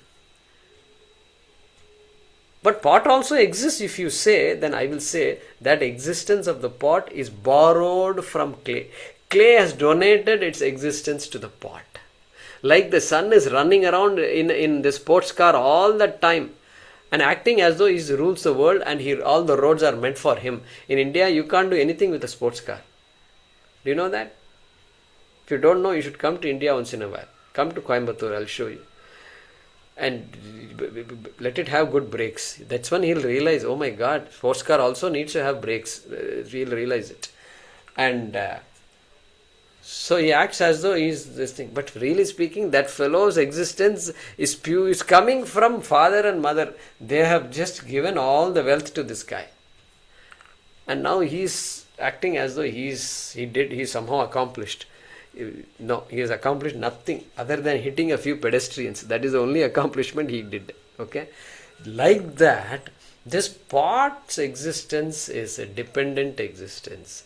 But pot also exists if you say, then I will say that existence of the pot is borrowed from clay. Clay has donated its existence to the pot. Like the sun is running around in the sports car all the time and acting as though he rules the world and all the roads are meant for him. In India, you can't do anything with a sports car. Do you know that? If you don't know, you should come to India once in a while. Come to Coimbatore, I'll show you. And let it have good brakes. That's when he'll realize, oh my God, sports car also needs to have brakes. He'll realize it. And so he acts as though he's this thing. But really speaking, that fellow's existence is pure, is coming from father and mother. They have just given all the wealth to this guy. And now he's acting as though he somehow accomplished. No, he has accomplished nothing other than hitting a few pedestrians. That is the only accomplishment he did. Okay? Like that, this pot's existence is a dependent existence.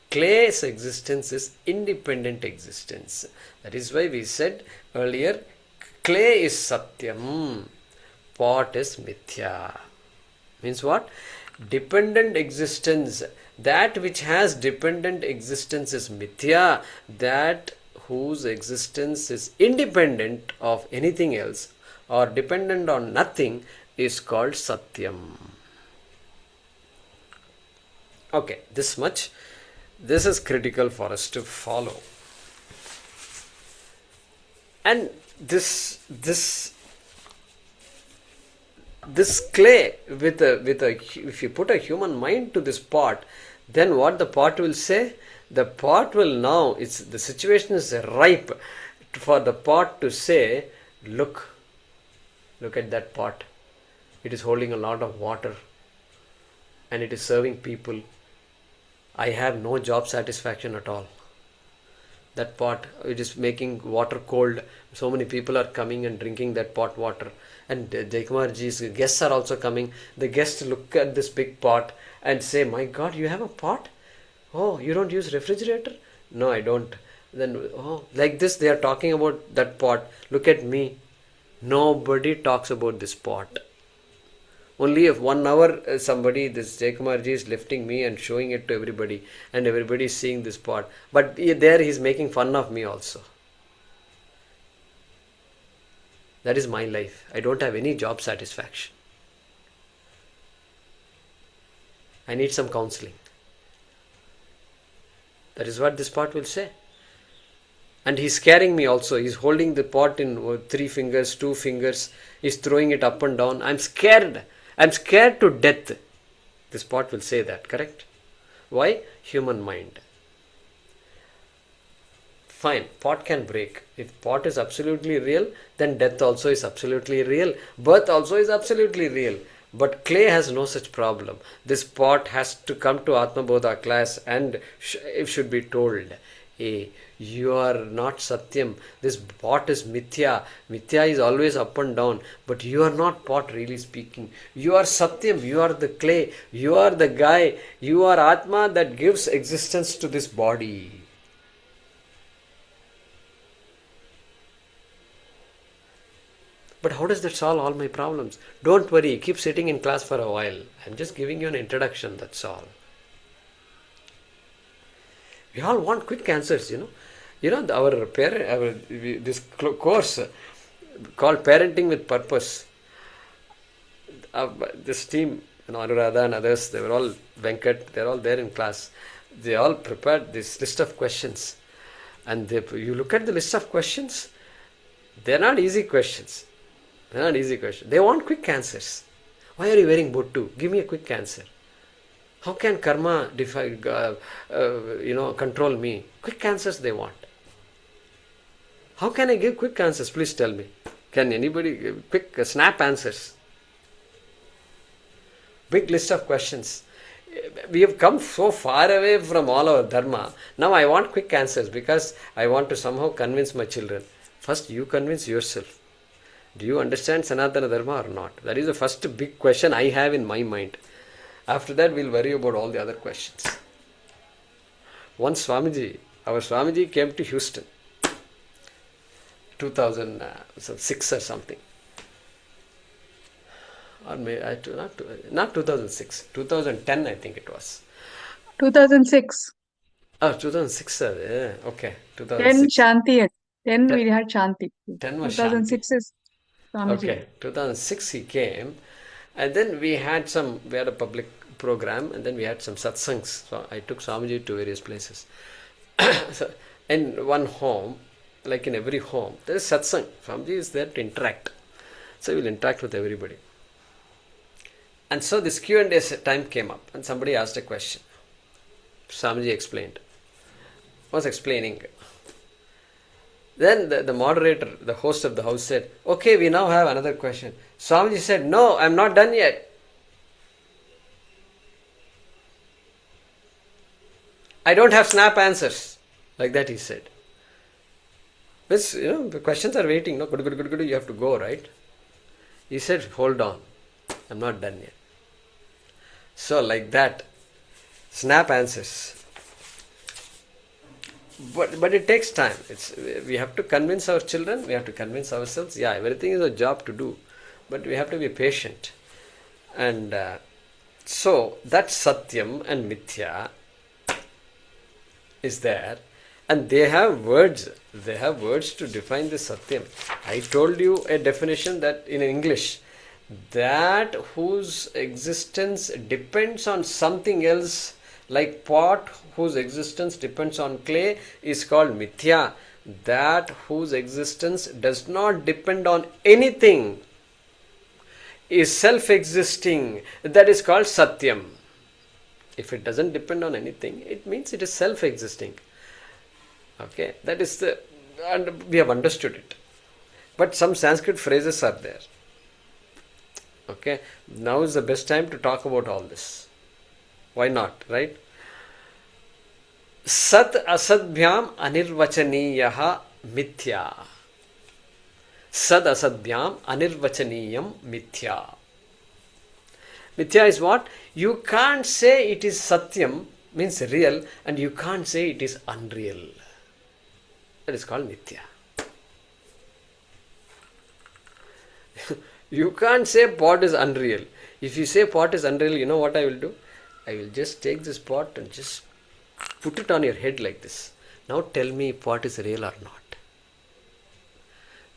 Clay's existence is independent existence. That is why we said earlier, clay is satyam, pot is mithyā. Means what? Dependent existence. That which has dependent existence is mithyā. That whose existence is independent of anything else or dependent on nothing is called satyam. Okay, this much. This is critical for us to follow. And this clay if you put a human mind to this pot, then what the pot will say? The pot will now, the situation is ripe for the pot to say, look at that pot. It is holding a lot of water and it is serving people. I have no job satisfaction at all. That pot, it is making water cold. So many people are coming and drinking that pot water. And Jaykumarji's guests are also coming. The guests look at this big pot and say, my God, you have a pot? Oh, you don't use refrigerator? No, I don't. Then, like this they are talking about that pot. Look at me. Nobody talks about this pot. Only if 1 hour somebody, this Jaykumarji is lifting me and showing it to everybody, and everybody is seeing this pot. But there he is making fun of me also. That is my life. I don't have any job satisfaction. I need some counseling. That is what this pot will say. And he's scaring me also. He's holding the pot in 3 fingers, 2 fingers. He's throwing it up and down. I'm scared. I'm scared to death. This pot will say that, correct? Why? Human mind. Fine, pot can break. If pot is absolutely real, then death also is absolutely real. Birth also is absolutely real. But clay has no such problem. This pot has to come to Atmabodha class and it should be told, hey, you are not satyam. This pot is mithyā. Mithyā is always up and down. But you are not pot, really speaking. You are satyam. You are the clay. You are the guy. You are Atma that gives existence to this body. But how does that solve all my problems? Don't worry, keep sitting in class for a while. I'm just giving you an introduction, that's all. We all want quick answers, this course called Parenting with Purpose. This team, Anuradha and others, they were all Venkat, they're all there in class. They all prepared this list of questions. And you look at the list of questions, they're not easy questions. They're not easy questions. They want quick answers. Why are you wearing bottu? Give me a quick answer. How can karma control me? Quick answers they want. How can I give quick answers? Please tell me. Can anybody give quick snap answers? Big list of questions. We have come so far away from all our dharma. Now I want quick answers because I want to somehow convince my children. First you convince yourself. Do you understand Sanatana Dharma or not? That is the first big question I have in my mind. After that, we'll worry about all the other questions. Once our Swamiji came to Houston, 2006 or something. Or maybe, not 2006, 2010 I think it was. 2006. Oh, 2006, yeah. Okay. 10 2006. Shanti. 10 we had Shanti. 10 was 2006 Shanti. is Swamiji. Okay, 2006 he came, and then we had a public program, and then we had some satsangs. So I took Swamiji to various places. So in one home, like in every home, there is satsang. Swamiji is there to interact. So we will interact with everybody. And so this Q&A time came up, and somebody asked a question. Swamiji was explaining. Then the moderator, the host of the house said, okay, we now have another question. Swamiji said, no, I'm not done yet. I don't have snap answers. Like that he said. This, the questions are waiting. No, good, you have to go, right? He said, hold on. I'm not done yet. So like that, snap answers. But it takes time. We have to convince our children, we have to convince ourselves. Yeah, everything is a job to do, but we have to be patient. And so that satyam and mithyā is there, and they have words. They have words to define the satyam. I told you a definition that in English, that whose existence depends on something else, like pot whose existence depends on clay, is called mithyā. That whose existence does not depend on anything is self-existing. That is called satyam. If it doesn't depend on anything, it means it is self-existing. Okay, that is and we have understood it. But some Sanskrit phrases are there. Okay, now is the best time to talk about all this. Why not, right? Sat asadbhyam anirvachaniyah mithyā. Sad asadbhyam anirvachaniyam mithyā. Mithyā is what? You can't say it is satyam, means real, and you can't say it is unreal. That is called mithyā. You can't say pot is unreal. If you say pot is unreal, you know what I will do? I will just take this pot and just put it on your head like this. Now tell me pot is real or not.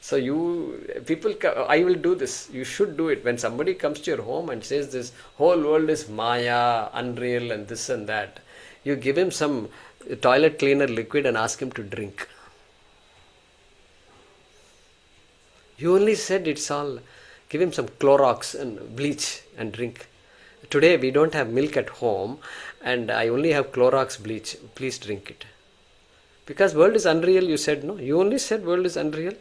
So I will do this. You should do it. When somebody comes to your home and says this whole world is Maya, unreal and this and that, you give him some toilet cleaner liquid and ask him to drink. You only said it's all. Give him some Clorox and bleach and drink. Today we don't have milk at home and I only have Clorox bleach. Please drink it. Because world is unreal, you said no. You only said world is unreal.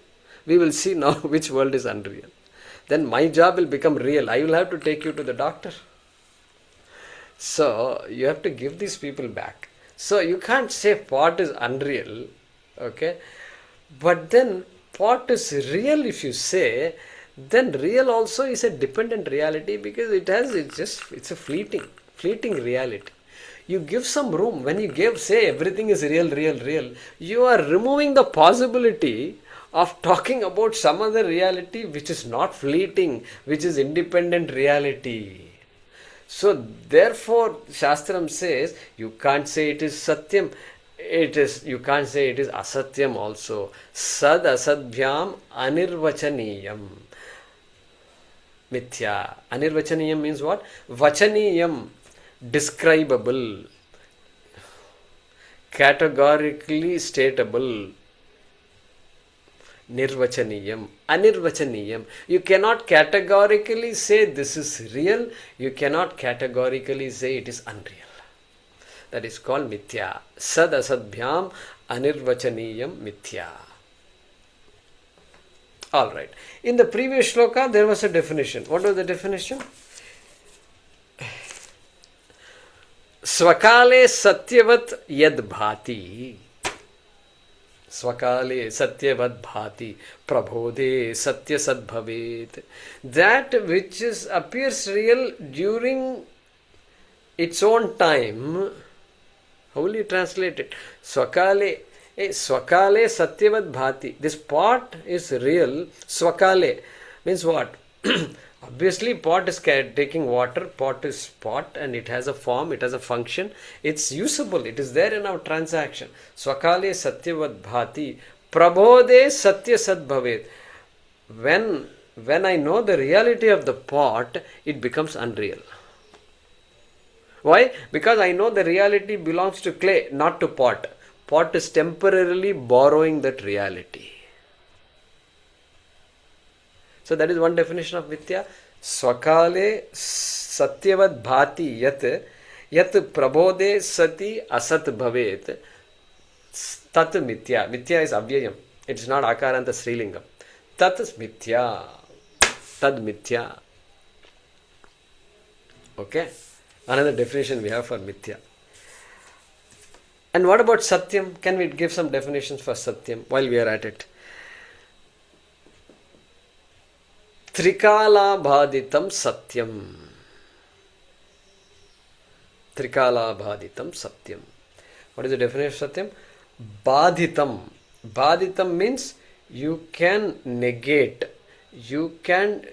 We will see now which world is unreal. Then my job will become real. I will have to take you to the doctor. So you have to give these people back. So you can't say pot is unreal, okay? But then pot is real if you say, then real also is a dependent reality because it's a fleeting reality. You give some room. When you say everything is real, you are removing the possibility of talking about some other reality which is not fleeting, which is independent reality. So therefore Shastram says you can't say it is satyam, you can't say it is asatyam also. Sad asadbhyam anirvachaniyam. Mithyā. Anirvachaniyam means what? Vachaniyam, describable, categorically stateable. Nirvachaniyam, anirvachaniyam. You cannot categorically say this is real. You cannot categorically say it is unreal. That is called mithyā. Sad asadbhyam anirvachaniyam mithyā. Alright. In the previous shloka there was a definition. What was the definition? Svakale satyavat yadbhāti. Svakale satyavat bhati prabodhe satya sadbhavet. That which appears real during its own time. How will you translate it? Svakale satyavat bhati. This pot is real. Svakale means what? Obviously pot is taking water. Pot is pot and it has a form, it has a function. It's usable. It is there in our transaction. Svakale satyavat bhati prabodhe satya sadbhavet. When I know the reality of the pot, it becomes unreal. Why? Because I know the reality belongs to clay, not to pot. Pot is temporarily borrowing that reality. So that is one definition of mithyā. Svakale satyavat bhati yat prabodhe sati asat bhavet tat mithyā. Mithyā is avyayam. It is not akaranta srilingam. Tat is mithyā. Tad mithyā. Okay. Another definition we have for mithyā. And what about satyam? Can we give some definitions for satyam while we are at it? Trikalabhaditam satyam. Trikalabhaditam satyam. What is the definition of satyam? Badhitam. Badhitam means you can negate, you can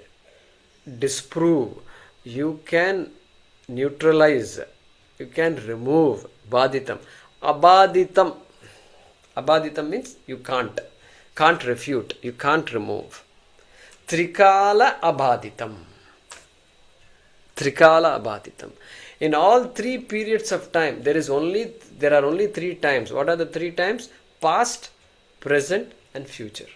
disprove, you can neutralize, you can remove. Badhitam. Abhaditam. Abhaditam means you can't refute, you can't remove. Trikala abhaditam. Trikala abhaditam. In all three periods of time, there are only three times. What are the three times? Past, present and future.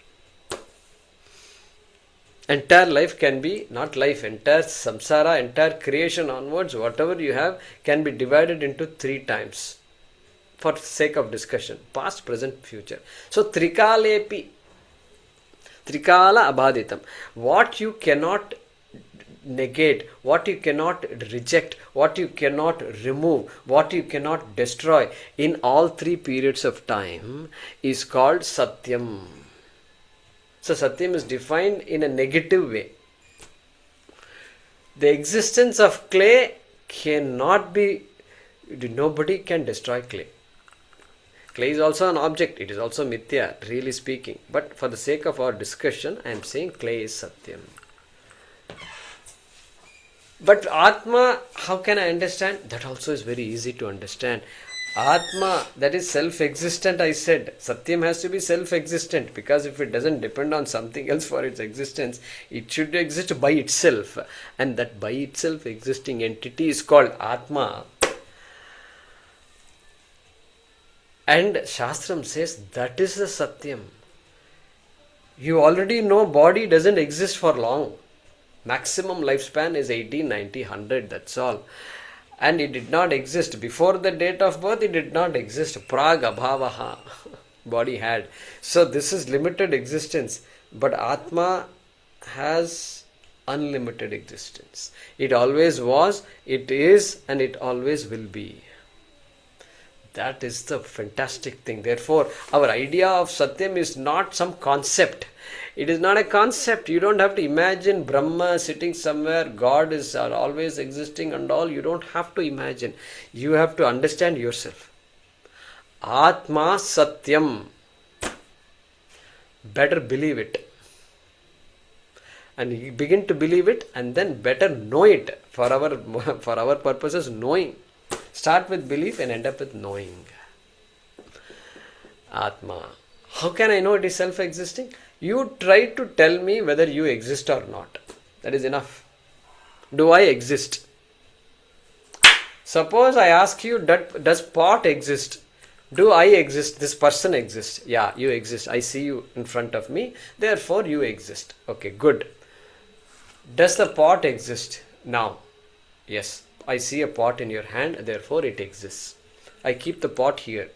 Entire life can be, not life, entire samsara, entire creation onwards, whatever you have can be divided into three times for sake of discussion. Past, present, future. So trikalepi. Trikala abhaditam. What you cannot negate, what you cannot reject, what you cannot remove, what you cannot destroy in all three periods of time is called satyam. So satyam is defined in a negative way. The existence of clay cannot be, nobody can destroy clay. Clay is also an object, it is also mithyā, really speaking. But for the sake of our discussion, I am saying clay is satyam. But Atma, how can I understand? That also is very easy to understand. Atma, that is self-existent, I said. Satyam has to be self-existent, because if it doesn't depend on something else for its existence, it should exist by itself. And that by itself existing entity is called Atma. And Shastram says that is the Satyam. You already know body doesn't exist for long. Maximum lifespan is 80, 90, 100, that's all. And it did not exist. Before the date of birth, it did not exist. Prag abhavaha. Body had. So this is limited existence. But Atma has unlimited existence. It always was, it is, and it always will be. That is the fantastic thing. Therefore, our idea of Satyam is not some concept. It is not a concept. You don't have to imagine Brahma sitting somewhere, God is always existing and all. You don't have to imagine. You have to understand yourself. Atma Satyam. Better believe it. And you begin to believe it, and then better know it. For our purposes, knowing. Start with belief and end up with knowing. Atma. How can I know it is self-existing? You try to tell me whether you exist or not. That is enough. Do I exist? Suppose I ask you, does pot exist? Do I exist? This person exists. Yeah, you exist. I see you in front of me. Therefore, you exist. Okay, good. Does the pot exist now? Yes. I see a pot in your hand. Therefore, it exists. I keep the pot here.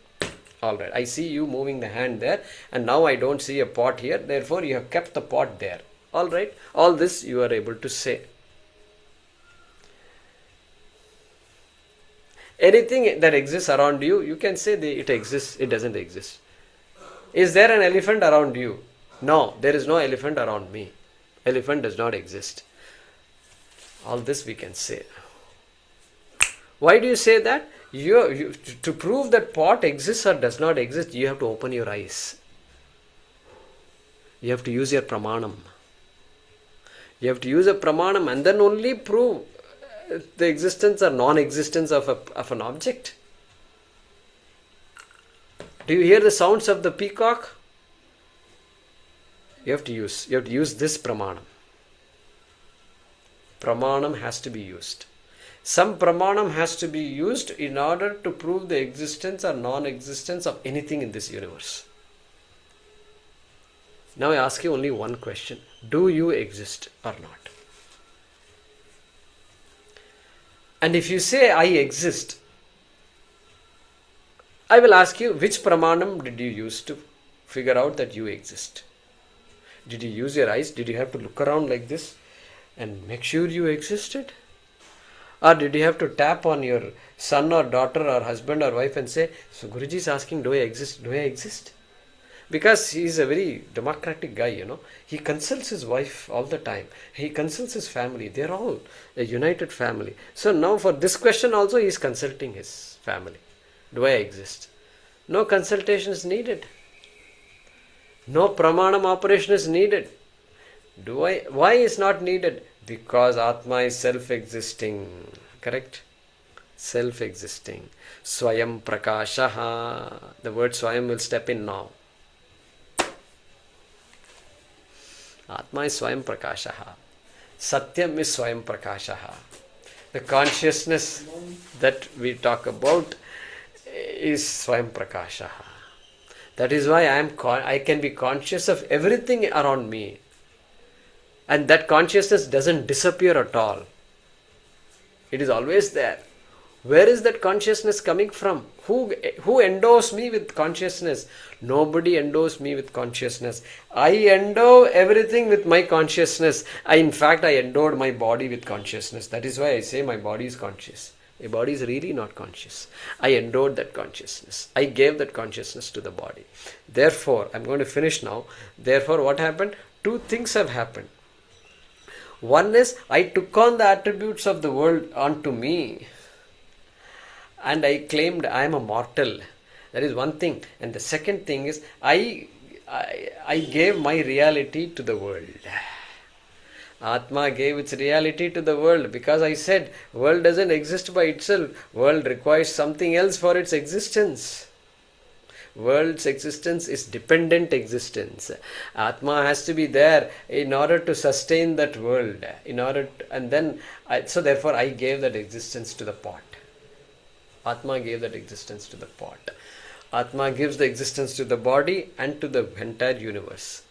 Alright, I see you moving the hand there, and now I don't see a pot here, therefore you have kept the pot there. Alright, all this you are able to say. Anything that exists around you, you can say it exists, it doesn't exist. Is there an elephant around you? No, there is no elephant around me. Elephant does not exist. All this we can say. Why do you say that? To prove that pot exists or does not exist, you have to open your eyes. You have to use your pramanam. You have to use a pramanam and then only prove the existence or non-existence of an object. Do you hear the sounds of the peacock? You have to use this pramanam. Pramanam has to be used. Some pramanam has to be used in order to prove the existence or non-existence of anything in this universe. Now I ask you only one question. Do you exist or not? And if you say I exist, I will ask you, which pramanam did you use to figure out that you exist? Did you use your eyes? Did you have to look around like this and make sure you existed? Or did you have to tap on your son or daughter or husband or wife and say, so Guruji is asking, do I exist? Do I exist? Because he is a very democratic guy, you know. He consults his wife all the time. He consults his family. They are all a united family. So now for this question also he is consulting his family. Do I exist? No consultation is needed. No pramanam operation is needed. Why is not needed? Because Atma is self-existing. Correct? Self-existing. Swayam prakashaha. The word Swayam will step in now. Atma is Swayam prakashaha. Satyam is Swayam prakashaha. The consciousness that we talk about is Swayam prakashaha. That is why I can be conscious of everything around me. And that consciousness doesn't disappear at all. It is always there. Where is that consciousness coming from? Who endows me with consciousness? Nobody endows me with consciousness. I endow everything with my consciousness. In fact, I endowed my body with consciousness. That is why I say my body is conscious. My body is really not conscious. I endowed that consciousness. I gave that consciousness to the body. Therefore, I'm going to finish now. Therefore, what happened? Two things have happened. One is, I took on the attributes of the world onto me and I claimed I am a mortal. That is one thing. And the second thing is, I gave my reality to the world. Atma gave its reality to the world, because I said world doesn't exist by itself. World requires something else for its existence. World's existence is dependent existence. Atma has to be there in order to sustain that world. So therefore I gave that existence to the pot. Atma gave that existence to the pot. Atma gives the existence to the body and to the entire universe.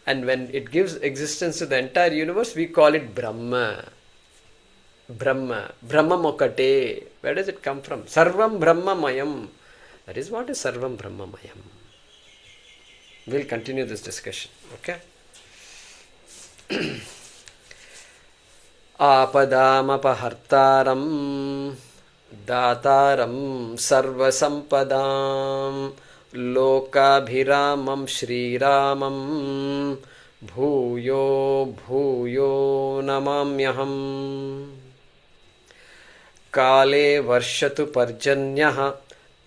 And when it gives existence to the entire universe, we call it Brahma. Brahma. Brahma Mokate. Where does it come from? Sarvam Brahmamayam. That is what is Sarvam Brahmamayam. We'll continue this discussion. Okay? Āpadāmapahartāram Dātāram Sarvasampadām Lokabhiramam Shriramam Bhuyo Bhuyo Namamyaham Kale Varshatu Parjanyaha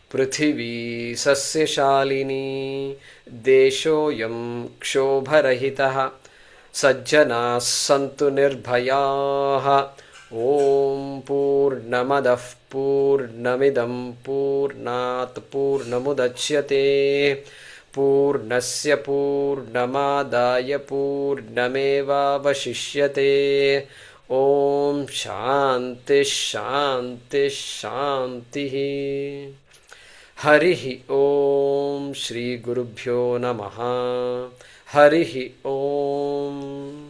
Prithivī Sasyashalini Deshoyam Kshobharahitaha Sajjanas Santu Nirbhayaha Om Purnamadah Purnamidam Purnat Purnamudachyate Purnasya Purnamadaya Purnameva Vashishyate Om Shanti Shanti Shanti. Harihi Om Shri Gurubhyo Namaha. Harihi Om.